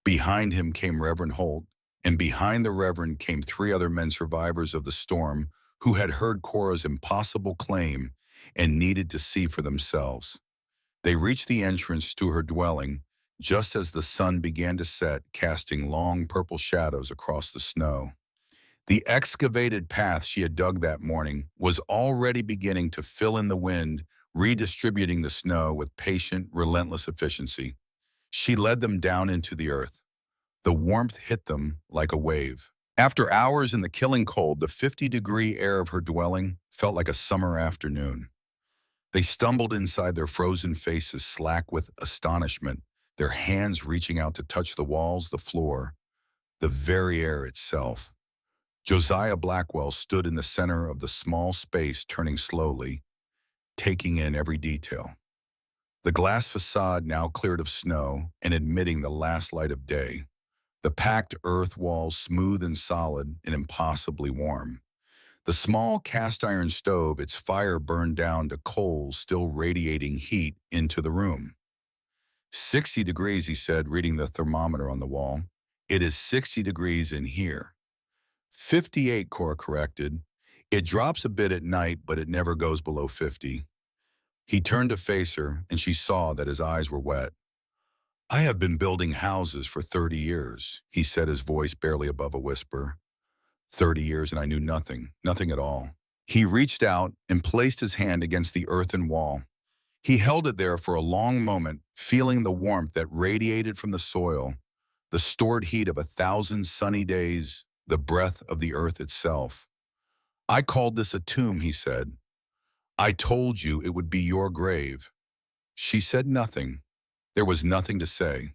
[SPEAKER 1] Behind him came Reverend Holt, and behind the Reverend came three other men survivors of the storm who had heard Cora's impossible claim and needed to see for themselves. They reached the entrance to her dwelling just as the sun began to set, casting long purple shadows across the snow. The excavated path she had dug that morning was already beginning to fill in the wind, redistributing the snow with patient, relentless efficiency. She led them down into the earth. The warmth hit them like a wave. After hours in the killing cold, the 50-degree air of her dwelling felt like a summer afternoon. They stumbled inside, their frozen faces slack with astonishment, their hands reaching out to touch the walls, the floor, the very air itself. Josiah Blackwell stood in the center of the small space, turning slowly, taking in every detail. The glass facade now cleared of snow and admitting the last light of day. The packed earth walls smooth and solid and impossibly warm. The small cast-iron stove, its fire burned down to coals still radiating heat into the room. 60 degrees, he said, reading the thermometer on the wall. It is 60 degrees in here. 58, Cora corrected. It drops a bit at night, but it never goes below 50. He turned to face her, and she saw that his eyes were wet. I have been building houses for 30 years, he said, his voice barely above a whisper. 30 years, and I knew nothing, nothing at all. He reached out and placed his hand against the earthen wall. He held it there for a long moment, feeling the warmth that radiated from the soil, the stored heat of 1,000 sunny days, the breath of the earth itself. I called this a tomb, he said. I told you it would be your grave. She said nothing. There was nothing to say.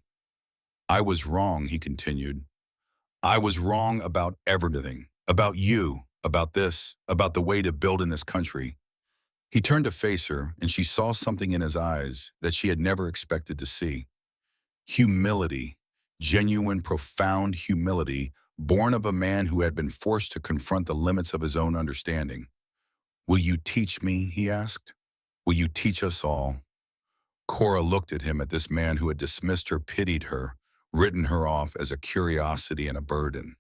[SPEAKER 1] I was wrong, he continued. I was wrong about everything, about you, about this, about the way to build in this country. He turned to face her, and she saw something in his eyes that she had never expected to see. Humility, genuine, profound humility, born of a man who had been forced to confront the limits of his own understanding. Will you teach me, he asked. Will you teach us all? Cora looked at him, at this man who had dismissed her, pitied her, written her off as a curiosity and a burden.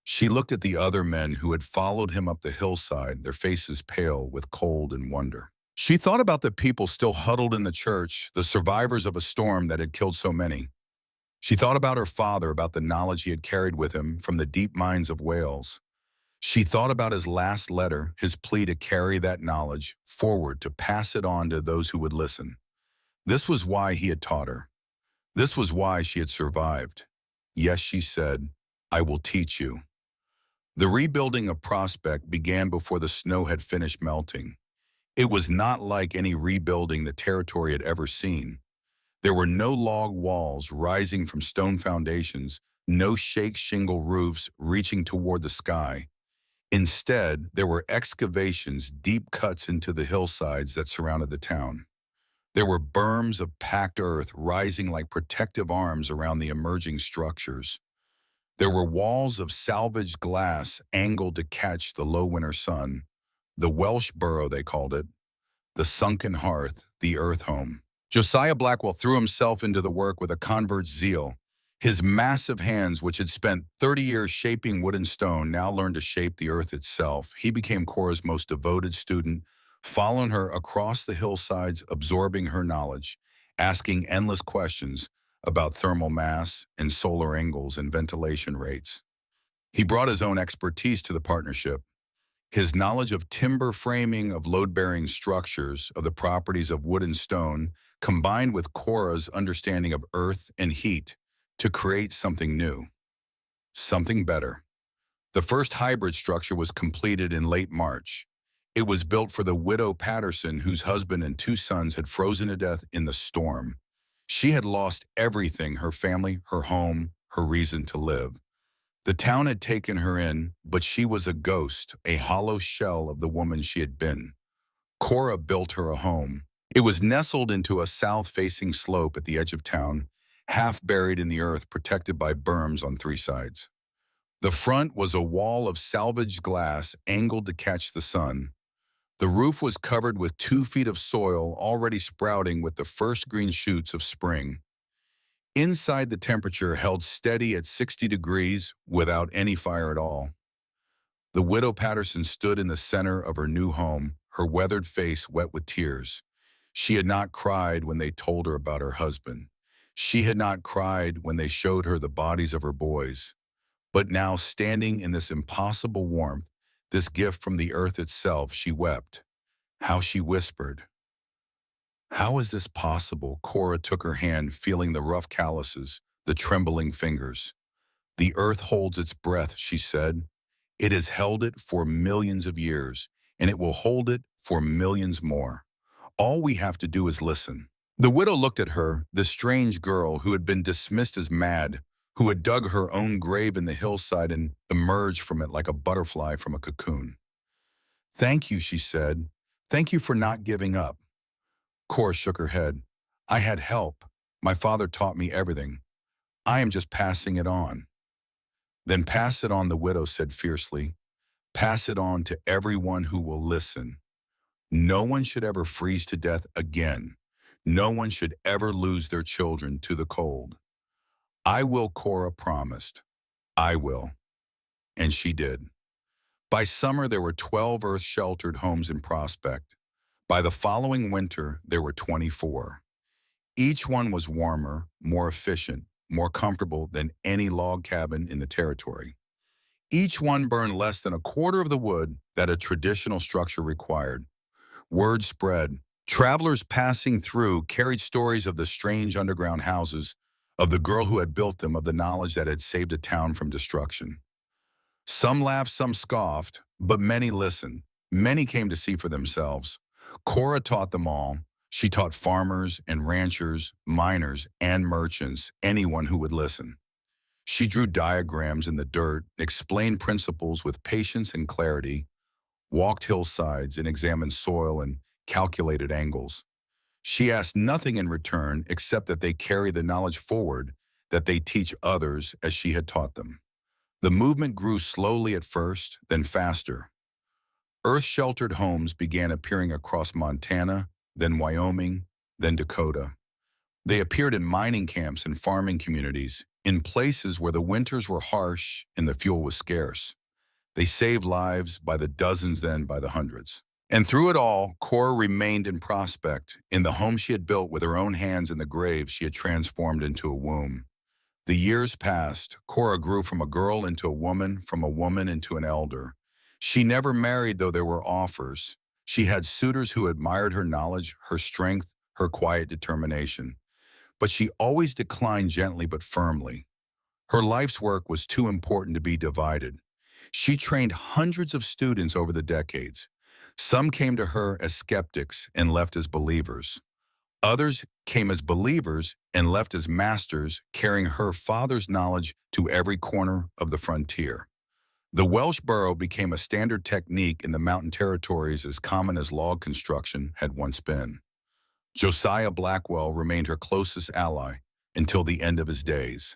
[SPEAKER 1] She looked at the other men who had followed him up the hillside, their faces pale with cold and wonder. She thought about the people still huddled in the church, the survivors of a storm that had killed so many. She thought about her father, about the knowledge he had carried with him from the deep mines of Wales. She thought about his last letter, his plea to carry that knowledge forward, to pass it on to those who would listen. This was why he had taught her. This was why she had survived. Yes, she said, I will teach you. The rebuilding of Prospect began before the snow had finished melting. It was not like any rebuilding the territory had ever seen. There were no log walls rising from stone foundations, no shake shingle roofs reaching toward the sky. Instead, there were excavations, deep cuts into the hillsides that surrounded the town. There were berms of packed earth rising like protective arms around the emerging structures. There were walls of salvaged glass angled to catch the low winter sun, the Welsh burrow they called it, the sunken hearth, the earth home. Josiah Blackwell threw himself into the work with a convert's zeal. His massive hands, which had spent 30 years shaping wood and stone, now learned to shape the earth itself. He became Cora's most devoted student, following her across the hillsides, absorbing her knowledge, asking endless questions about thermal mass and solar angles and ventilation rates. He brought his own expertise to the partnership. His knowledge of timber framing, of load-bearing structures, of the properties of wood and stone, combined with Cora's understanding of earth and heat to create something new, something better. The first hybrid structure was completed in late March. It was built for the widow Patterson, whose husband and two sons had frozen to death in the storm. She had lost everything: her family, her home, her reason to live. The town had taken her in, but she was a ghost, a hollow shell of the woman she had been. Cora built her a home. It was nestled into a south-facing slope at the edge of town, half buried in the earth, protected by berms on three sides. The front was a wall of salvaged glass angled to catch the sun. The roof was covered with 2 feet of soil already sprouting with the first green shoots of spring. Inside, the temperature held steady at 60 degrees without any fire at all. The widow Patterson stood in the center of her new home, her weathered face wet with tears. She had not cried when they told her about her husband. She had not cried when they showed her the bodies of her boys. But now, standing in this impossible warmth, this gift from the earth itself, she wept. How she whispered. How is this possible? Cora took her hand, feeling the rough calluses, the trembling fingers. The earth holds its breath, she said. It has held it for millions of years, and it will hold it for millions more. All we have to do is listen. The widow looked at her, the strange girl who had been dismissed as mad, who had dug her own grave in the hillside and emerged from it like a butterfly from a cocoon. Thank you, she said. Thank you for not giving up. Cora shook her head. I had help. My father taught me everything. I am just passing it on. Then pass it on, the widow said fiercely. Pass it on to everyone who will listen. No one should ever freeze to death again. No one should ever lose their children to the cold. I will, Cora promised. I will. And she did. By summer, there were 12 earth-sheltered homes in Prospect. By the following winter, there were 24. Each one was warmer, more efficient, more comfortable than any log cabin in the territory. Each one burned less than a quarter of the wood that a traditional structure required. Word spread. Travelers passing through carried stories of the strange underground houses, of the girl who had built them, of the knowledge that had saved a town from destruction. Some laughed, some scoffed, but many listened. Many came to see for themselves. Cora taught them all. She taught farmers and ranchers, miners and merchants, anyone who would listen. She drew diagrams in the dirt, explained principles with patience and clarity, walked hillsides and examined soil and calculated angles. She asked nothing in return except that they carry the knowledge forward, that they teach others as she had taught them. The movement grew slowly at first, then faster. Earth-sheltered homes began appearing across Montana, then Wyoming, then Dakota. They appeared in mining camps and farming communities, in places where the winters were harsh and the fuel was scarce. They saved lives by the dozens, then by the hundreds. And through it all, Cora remained in Prospect, in the home she had built with her own hands and the grave she had transformed into a womb. The years passed. Cora grew from a girl into a woman, from a woman into an elder. She never married, though there were offers. She had suitors who admired her knowledge, her strength, her quiet determination. But she always declined gently but firmly. Her life's work was too important to be divided. She trained hundreds of students over the decades. Some came to her as skeptics and left as believers. Others came as believers and left as masters, carrying her father's knowledge to every corner of the frontier. The Welsh burrow became a standard technique in the mountain territories, as common as log construction had once been. Josiah Blackwell remained her closest ally until the end of his days.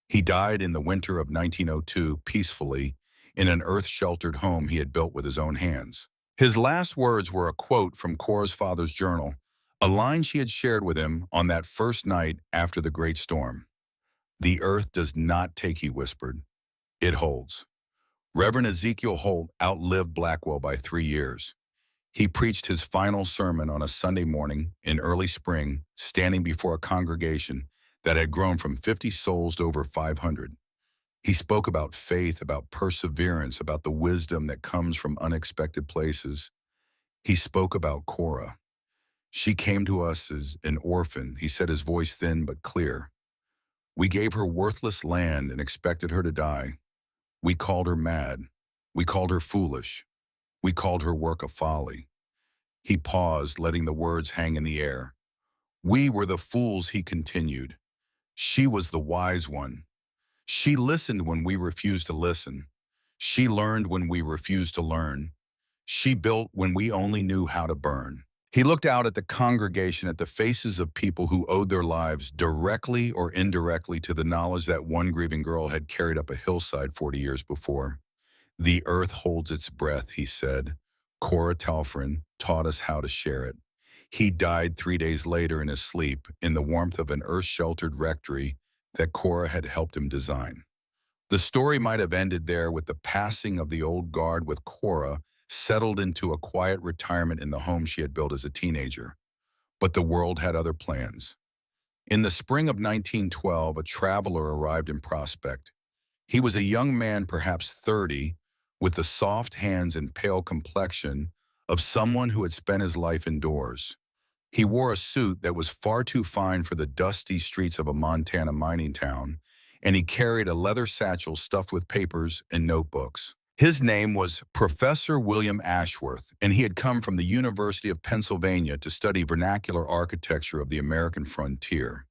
[SPEAKER 1] He died in the winter of 1902 peacefully in an earth-sheltered home he had built with his own hands. His last words were a quote from Cora's father's journal, a line she had shared with him on that first night after the great storm. "The earth does not take," he whispered. "It holds." Reverend Ezekiel Holt outlived Blackwell by 3 years. He preached his final sermon on a Sunday morning in early spring, standing before a congregation that had grown from 50 souls to over 500. He spoke about faith, about perseverance, about the wisdom that comes from unexpected places. He spoke about Cora. She came to us as an orphan, he said, his voice thin but clear. We gave her worthless land and expected her to die. We called her mad. We called her foolish. We called her work a folly. He paused, letting the words hang in the air. We were the fools, he continued. She was the wise one. She listened when we refused to listen. She learned when we refused to learn. She built when we only knew how to burn. He looked out at the congregation, at the faces of people who owed their lives directly or indirectly to the knowledge that one grieving girl had carried up a hillside 40 years before. The earth holds its breath, he said. Cora Telfrin taught us how to share it. He died 3 days later in his sleep, in the warmth of an earth-sheltered rectory that Cora had helped him design. The story might have ended there with the passing of the old guard, with Cora settled into a quiet retirement in the home she had built as a teenager. But the world had other plans. In the spring of 1912, a traveler arrived in Prospect. He was a young man, perhaps 30, with the soft hands and pale complexion of someone who had spent his life indoors. He wore a suit that was far too fine for the dusty streets of a Montana mining town, and he carried a leather satchel stuffed with papers and notebooks. His name was Professor William Ashworth, and he had come from the University of Pennsylvania to study vernacular architecture of the American frontier.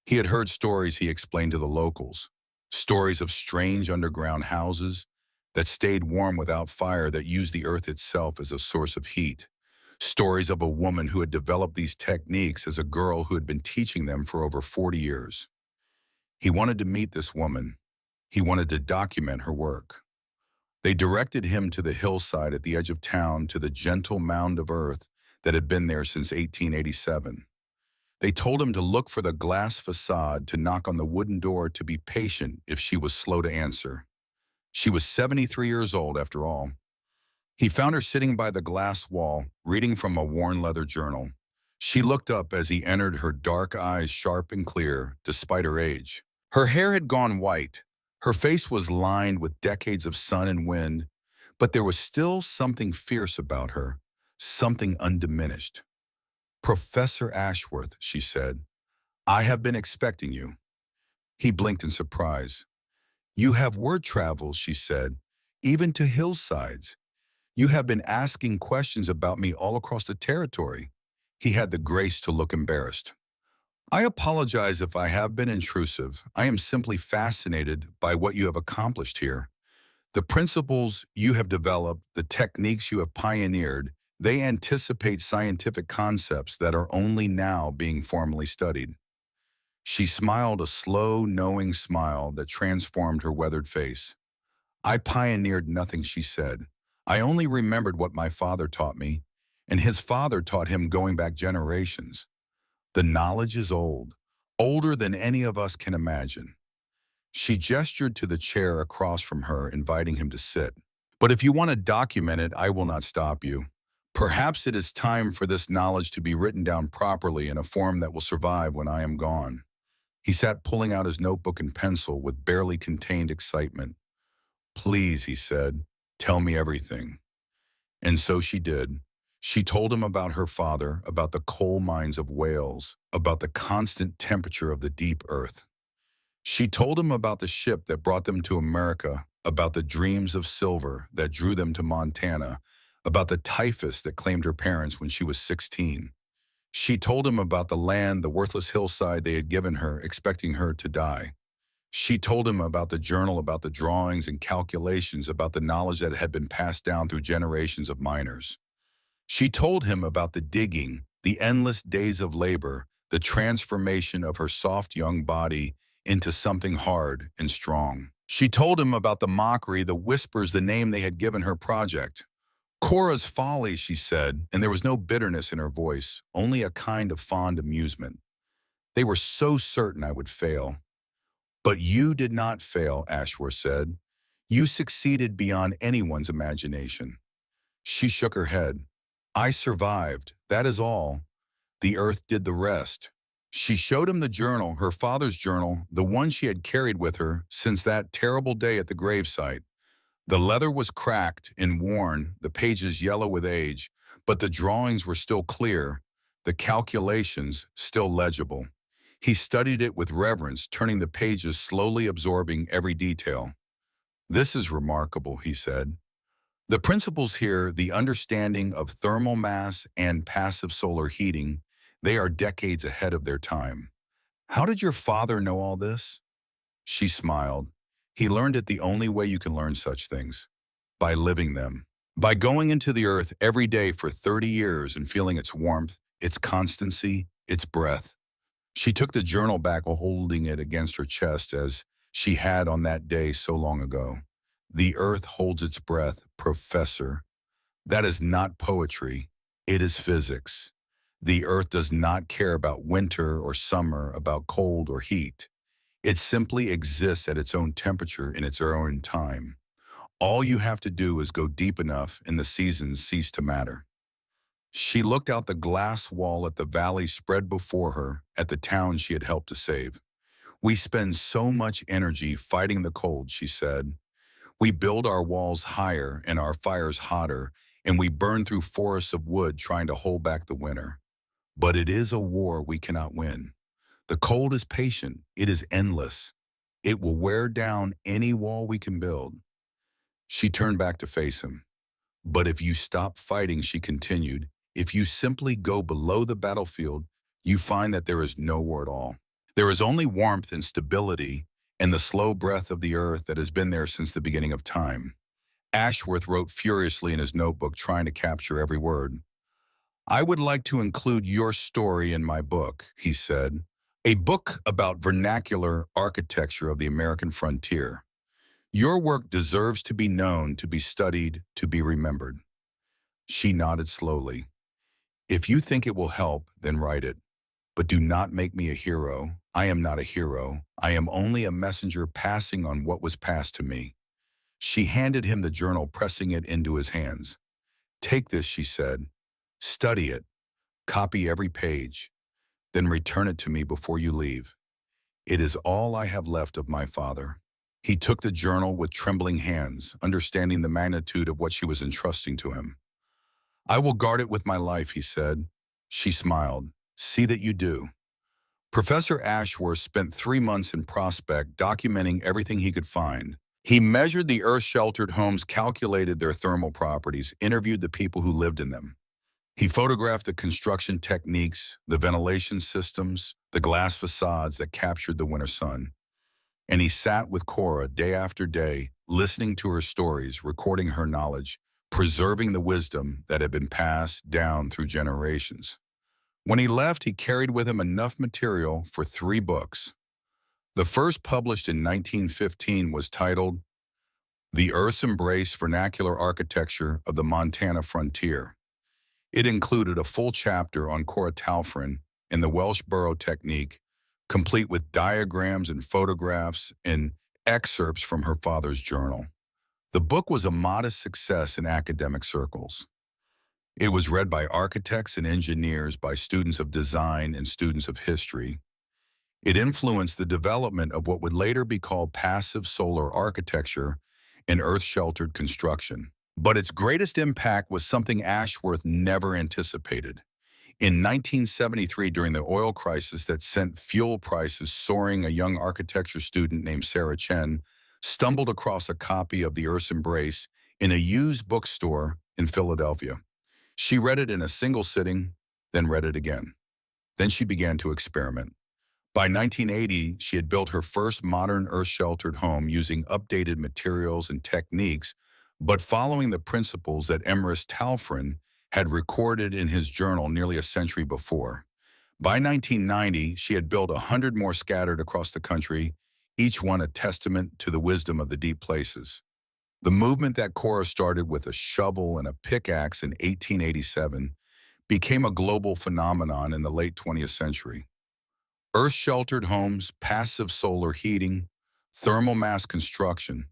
[SPEAKER 1] He had heard stories, he explained to the locals, stories of strange underground houses that stayed warm without fire, that used the earth itself as a source of heat. Stories of a woman who had developed these techniques as a girl who had been teaching them for over 40 years. He wanted to meet this woman. He wanted to document her work. They directed him to the hillside at the edge of town, to the gentle mound of earth that had been there since 1887. They told him to look for the glass facade, to knock on the wooden door, to be patient if she was slow to answer. She was 73 years old, after all. He found her sitting by the glass wall, reading from a worn leather journal. She looked up as he entered, her dark eyes sharp and clear, despite her age. Her hair had gone white. Her face was lined with decades of sun and wind, but there was still something fierce about her, something undiminished. "Professor Ashworth," she said, "I have been expecting you." He blinked in surprise. "You have word travels," she said, "even to hillsides. You have been asking questions about me all across the territory." He had the grace to look embarrassed. "I apologize if I have been intrusive. I am simply fascinated by what you have accomplished here. The principles you have developed, the techniques you have pioneered, they anticipate scientific concepts that are only now being formally studied." She smiled, a slow, knowing smile that transformed her weathered face. "I pioneered nothing," she said. "I only remembered what my father taught me, and his father taught him, going back generations. The knowledge is old, older than any of us can imagine." She gestured to the chair across from her, inviting him to sit. "But if you want to document it, I will not stop you. Perhaps it is time for this knowledge to be written down properly in a form that will survive when I am gone." He sat, pulling out his notebook and pencil with barely contained excitement. "Please," he said, "tell me everything." And so she did. She told him about her father, about the coal mines of Wales, about the constant temperature of the deep earth. She told him about the ship that brought them to America, about the dreams of silver that drew them to Montana, about the typhus that claimed her parents when she was 16. She told him about the land, the worthless hillside they had given her, expecting her to die. She told him about the journal, about the drawings and calculations, about the knowledge that had been passed down through generations of miners. She told him about the digging, the endless days of labor, the transformation of her soft young body into something hard and strong. She told him about the mockery, the whispers, the name they had given her project. "Cora's folly," she said, and there was no bitterness in her voice, only a kind of fond amusement. "They were so certain I would fail." "But you did not fail," Ashworth said. "You succeeded beyond anyone's imagination." She shook her head. "I survived, that is all. The earth did the rest." She showed him the journal, her father's journal, the one she had carried with her since that terrible day at the gravesite. The leather was cracked and worn, the pages yellow with age, but the drawings were still clear, the calculations still legible. He studied it with reverence, turning the pages, slowly absorbing every detail. "This is remarkable," he said. "The principles here, the understanding of thermal mass and passive solar heating, they are decades ahead of their time. How did your father know all this?" She smiled. "He learned it the only way you can learn such things, by living them. By going into the earth every day for 30 years and feeling its warmth, its constancy, its breath." She took the journal back, holding it against her chest as she had on that day so long ago. "The earth holds its breath, Professor. That is not poetry. It is physics. The earth does not care about winter or summer, about cold or heat. It simply exists at its own temperature in its own time. All you have to do is go deep enough and the seasons cease to matter." She looked out the glass wall at the valley spread before her, at the town she had helped to save. "We spend so much energy fighting the cold," she said. "We build our walls higher and our fires hotter, and we burn through forests of wood trying to hold back the winter. But it is a war we cannot win. The cold is patient. It is endless. It will wear down any wall we can build." She turned back to face him. "But if you stop fighting," she continued, "if you simply go below the battlefield, you find that there is no war at all. There is only warmth and stability and the slow breath of the earth that has been there since the beginning of time." Ashworth wrote furiously in his notebook, trying to capture every word. "I would like to include your story in my book," he said. "A book about vernacular architecture of the American frontier. Your work deserves to be known, to be studied, to be remembered." She nodded slowly. "If you think it will help, then write it. But do not make me a hero. I am not a hero. I am only a messenger passing on what was passed to me." She handed him the journal, pressing it into his hands. "Take this," she said. "Study it. Copy every page. Then return it to me before you leave. It is all I have left of my father." He took the journal with trembling hands, understanding the magnitude of what she was entrusting to him. "I will guard it with my life," he said. She smiled. "See that you do." Professor Ashworth spent 3 months in Prospect, documenting everything he could find. He measured the earth-sheltered homes, calculated their thermal properties, interviewed the people who lived in them. He photographed the construction techniques, the ventilation systems, the glass facades that captured the winter sun. And he sat with Cora day after day, listening to her stories, recording her knowledge, preserving the wisdom that had been passed down through generations. When he left, he carried with him enough material for 3 books. The first, published in 1915, was titled "The Earth's Embrace: Vernacular Architecture of the Montana Frontier." It included a full chapter on Cora Talfrin and the Welsh burrow technique, complete with diagrams and photographs and excerpts from her father's journal. The book was a modest success in academic circles. It was read by architects and engineers, by students of design and students of history. It influenced the development of what would later be called passive solar architecture and earth-sheltered construction. But its greatest impact was something Ashworth never anticipated. In 1973, during the oil crisis that sent fuel prices soaring, a young architecture student named Sarah Chen stumbled across a copy of The Earth's Embrace in a used bookstore in Philadelphia. She read it in a single sitting, then read it again. Then she began to experiment. By 1980, she had built her first modern earth-sheltered home using updated materials and techniques, but following the principles that Emrys Talfrin had recorded in his journal nearly a century before. By 1990, she had built 100 more scattered across the country, each one a testament to the wisdom of the deep places. The movement that Cora started with a shovel and a pickaxe in 1887 became a global phenomenon in the late 20th century. Earth-sheltered homes, passive solar heating, thermal mass construction,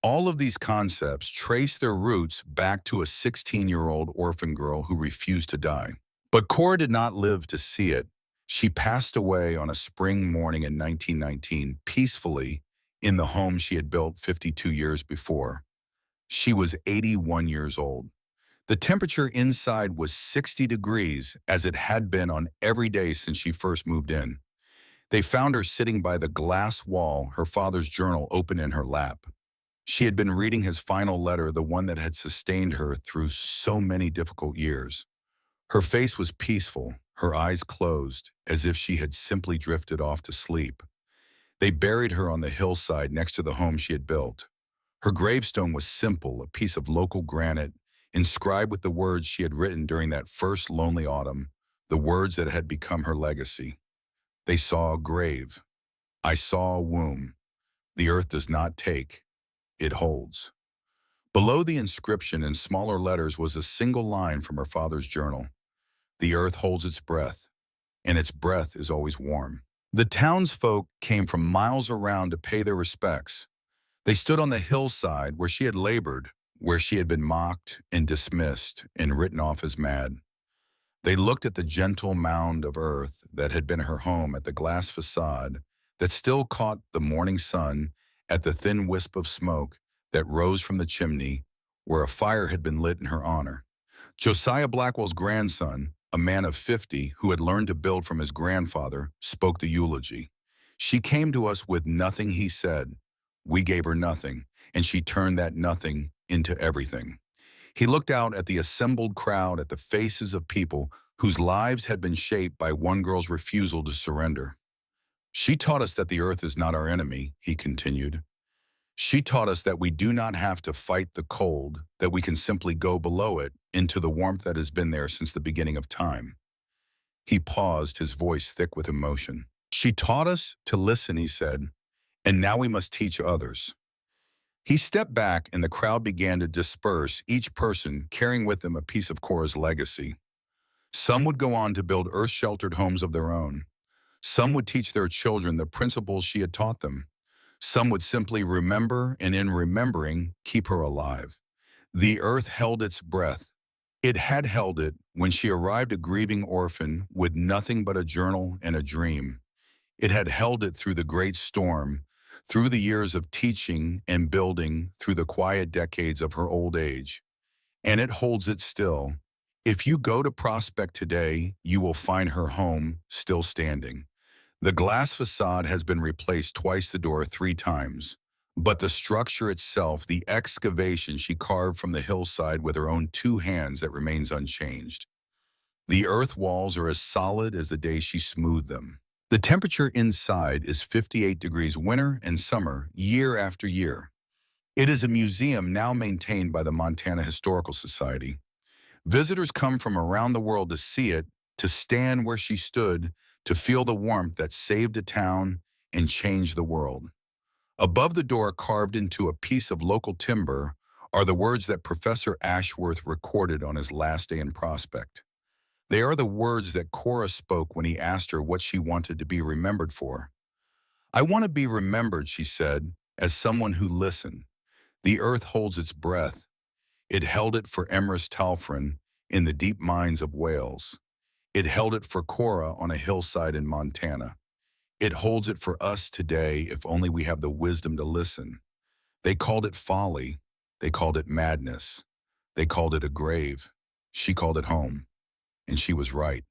[SPEAKER 1] all of these concepts trace their roots back to a 16-year-old orphan girl who refused to die. But Cora did not live to see it. She passed away on a spring morning in 1919, peacefully, in the home she had built 52 years before. She was 81 years old. The temperature inside was 60 degrees, as it had been on every day since she first moved in. They found her sitting by the glass wall, her father's journal open in her lap. She had been reading his final letter, the one that had sustained her through so many difficult years. Her face was peaceful, her eyes closed, as if she had simply drifted off to sleep. They buried her on the hillside next to the home she had built. Her gravestone was simple, a piece of local granite, inscribed with the words she had written during that first lonely autumn, the words that had become her legacy. They saw a grave. I saw a womb. The earth does not take, it holds. Below the inscription in smaller letters was a single line from her father's journal. The earth holds its breath, and its breath is always warm. The townsfolk came from miles around to pay their respects. They stood on the hillside where she had labored, where she had been mocked and dismissed and written off as mad. They looked at the gentle mound of earth that had been her home, at the glass facade that still caught the morning sun, at the thin wisp of smoke that rose from the chimney where a fire had been lit in her honor. Josiah Blackwell's grandson, a man of 50 who had learned to build from his grandfather, spoke the eulogy. She came to us with nothing, he said. We gave her nothing, and she turned that nothing into everything. He looked out at the assembled crowd, at the faces of people whose lives had been shaped by one girl's refusal to surrender. She taught us that the earth is not our enemy, he continued. She taught us that we do not have to fight the cold, that we can simply go below it, into the warmth that has been there since the beginning of time. He paused, his voice thick with emotion. She taught us to listen, he said, and now we must teach others. He stepped back and the crowd began to disperse, each person carrying with them a piece of Cora's legacy. Some would go on to build earth-sheltered homes of their own. Some would teach their children the principles she had taught them. Some would simply remember, and in remembering, keep her alive. The earth held its breath. It had held it when she arrived a grieving orphan with nothing but a journal and a dream. It had held it through the great storm, through the years of teaching and building, through the quiet decades of her old age. And it holds it still. If you go to Prospect today, you will find her home still standing. The glass facade has been replaced twice, the door 3 times. But the structure itself, the excavation she carved from the hillside with her own 2 hands, that remains unchanged. The earth walls are as solid as the day she smoothed them. The temperature inside is 58 degrees winter and summer, year after year. It is a museum now maintained by the Montana Historical Society. Visitors come from around the world to see it, to stand where she stood, to feel the warmth that saved a town and changed the world. Above the door, carved into a piece of local timber, are the words that Professor Ashworth recorded on his last day in Prospect. They are the words that Cora spoke when he asked her what she wanted to be remembered for. I want to be remembered, she said, as someone who listened. The earth holds its breath. It held it for Emrys Talfrin in the deep mines of Wales. It held it for Cora on a hillside in Montana. It holds it for us today, if only we have the wisdom to listen. They called it folly. They called it madness. They called it a grave. She called it home. And she was right.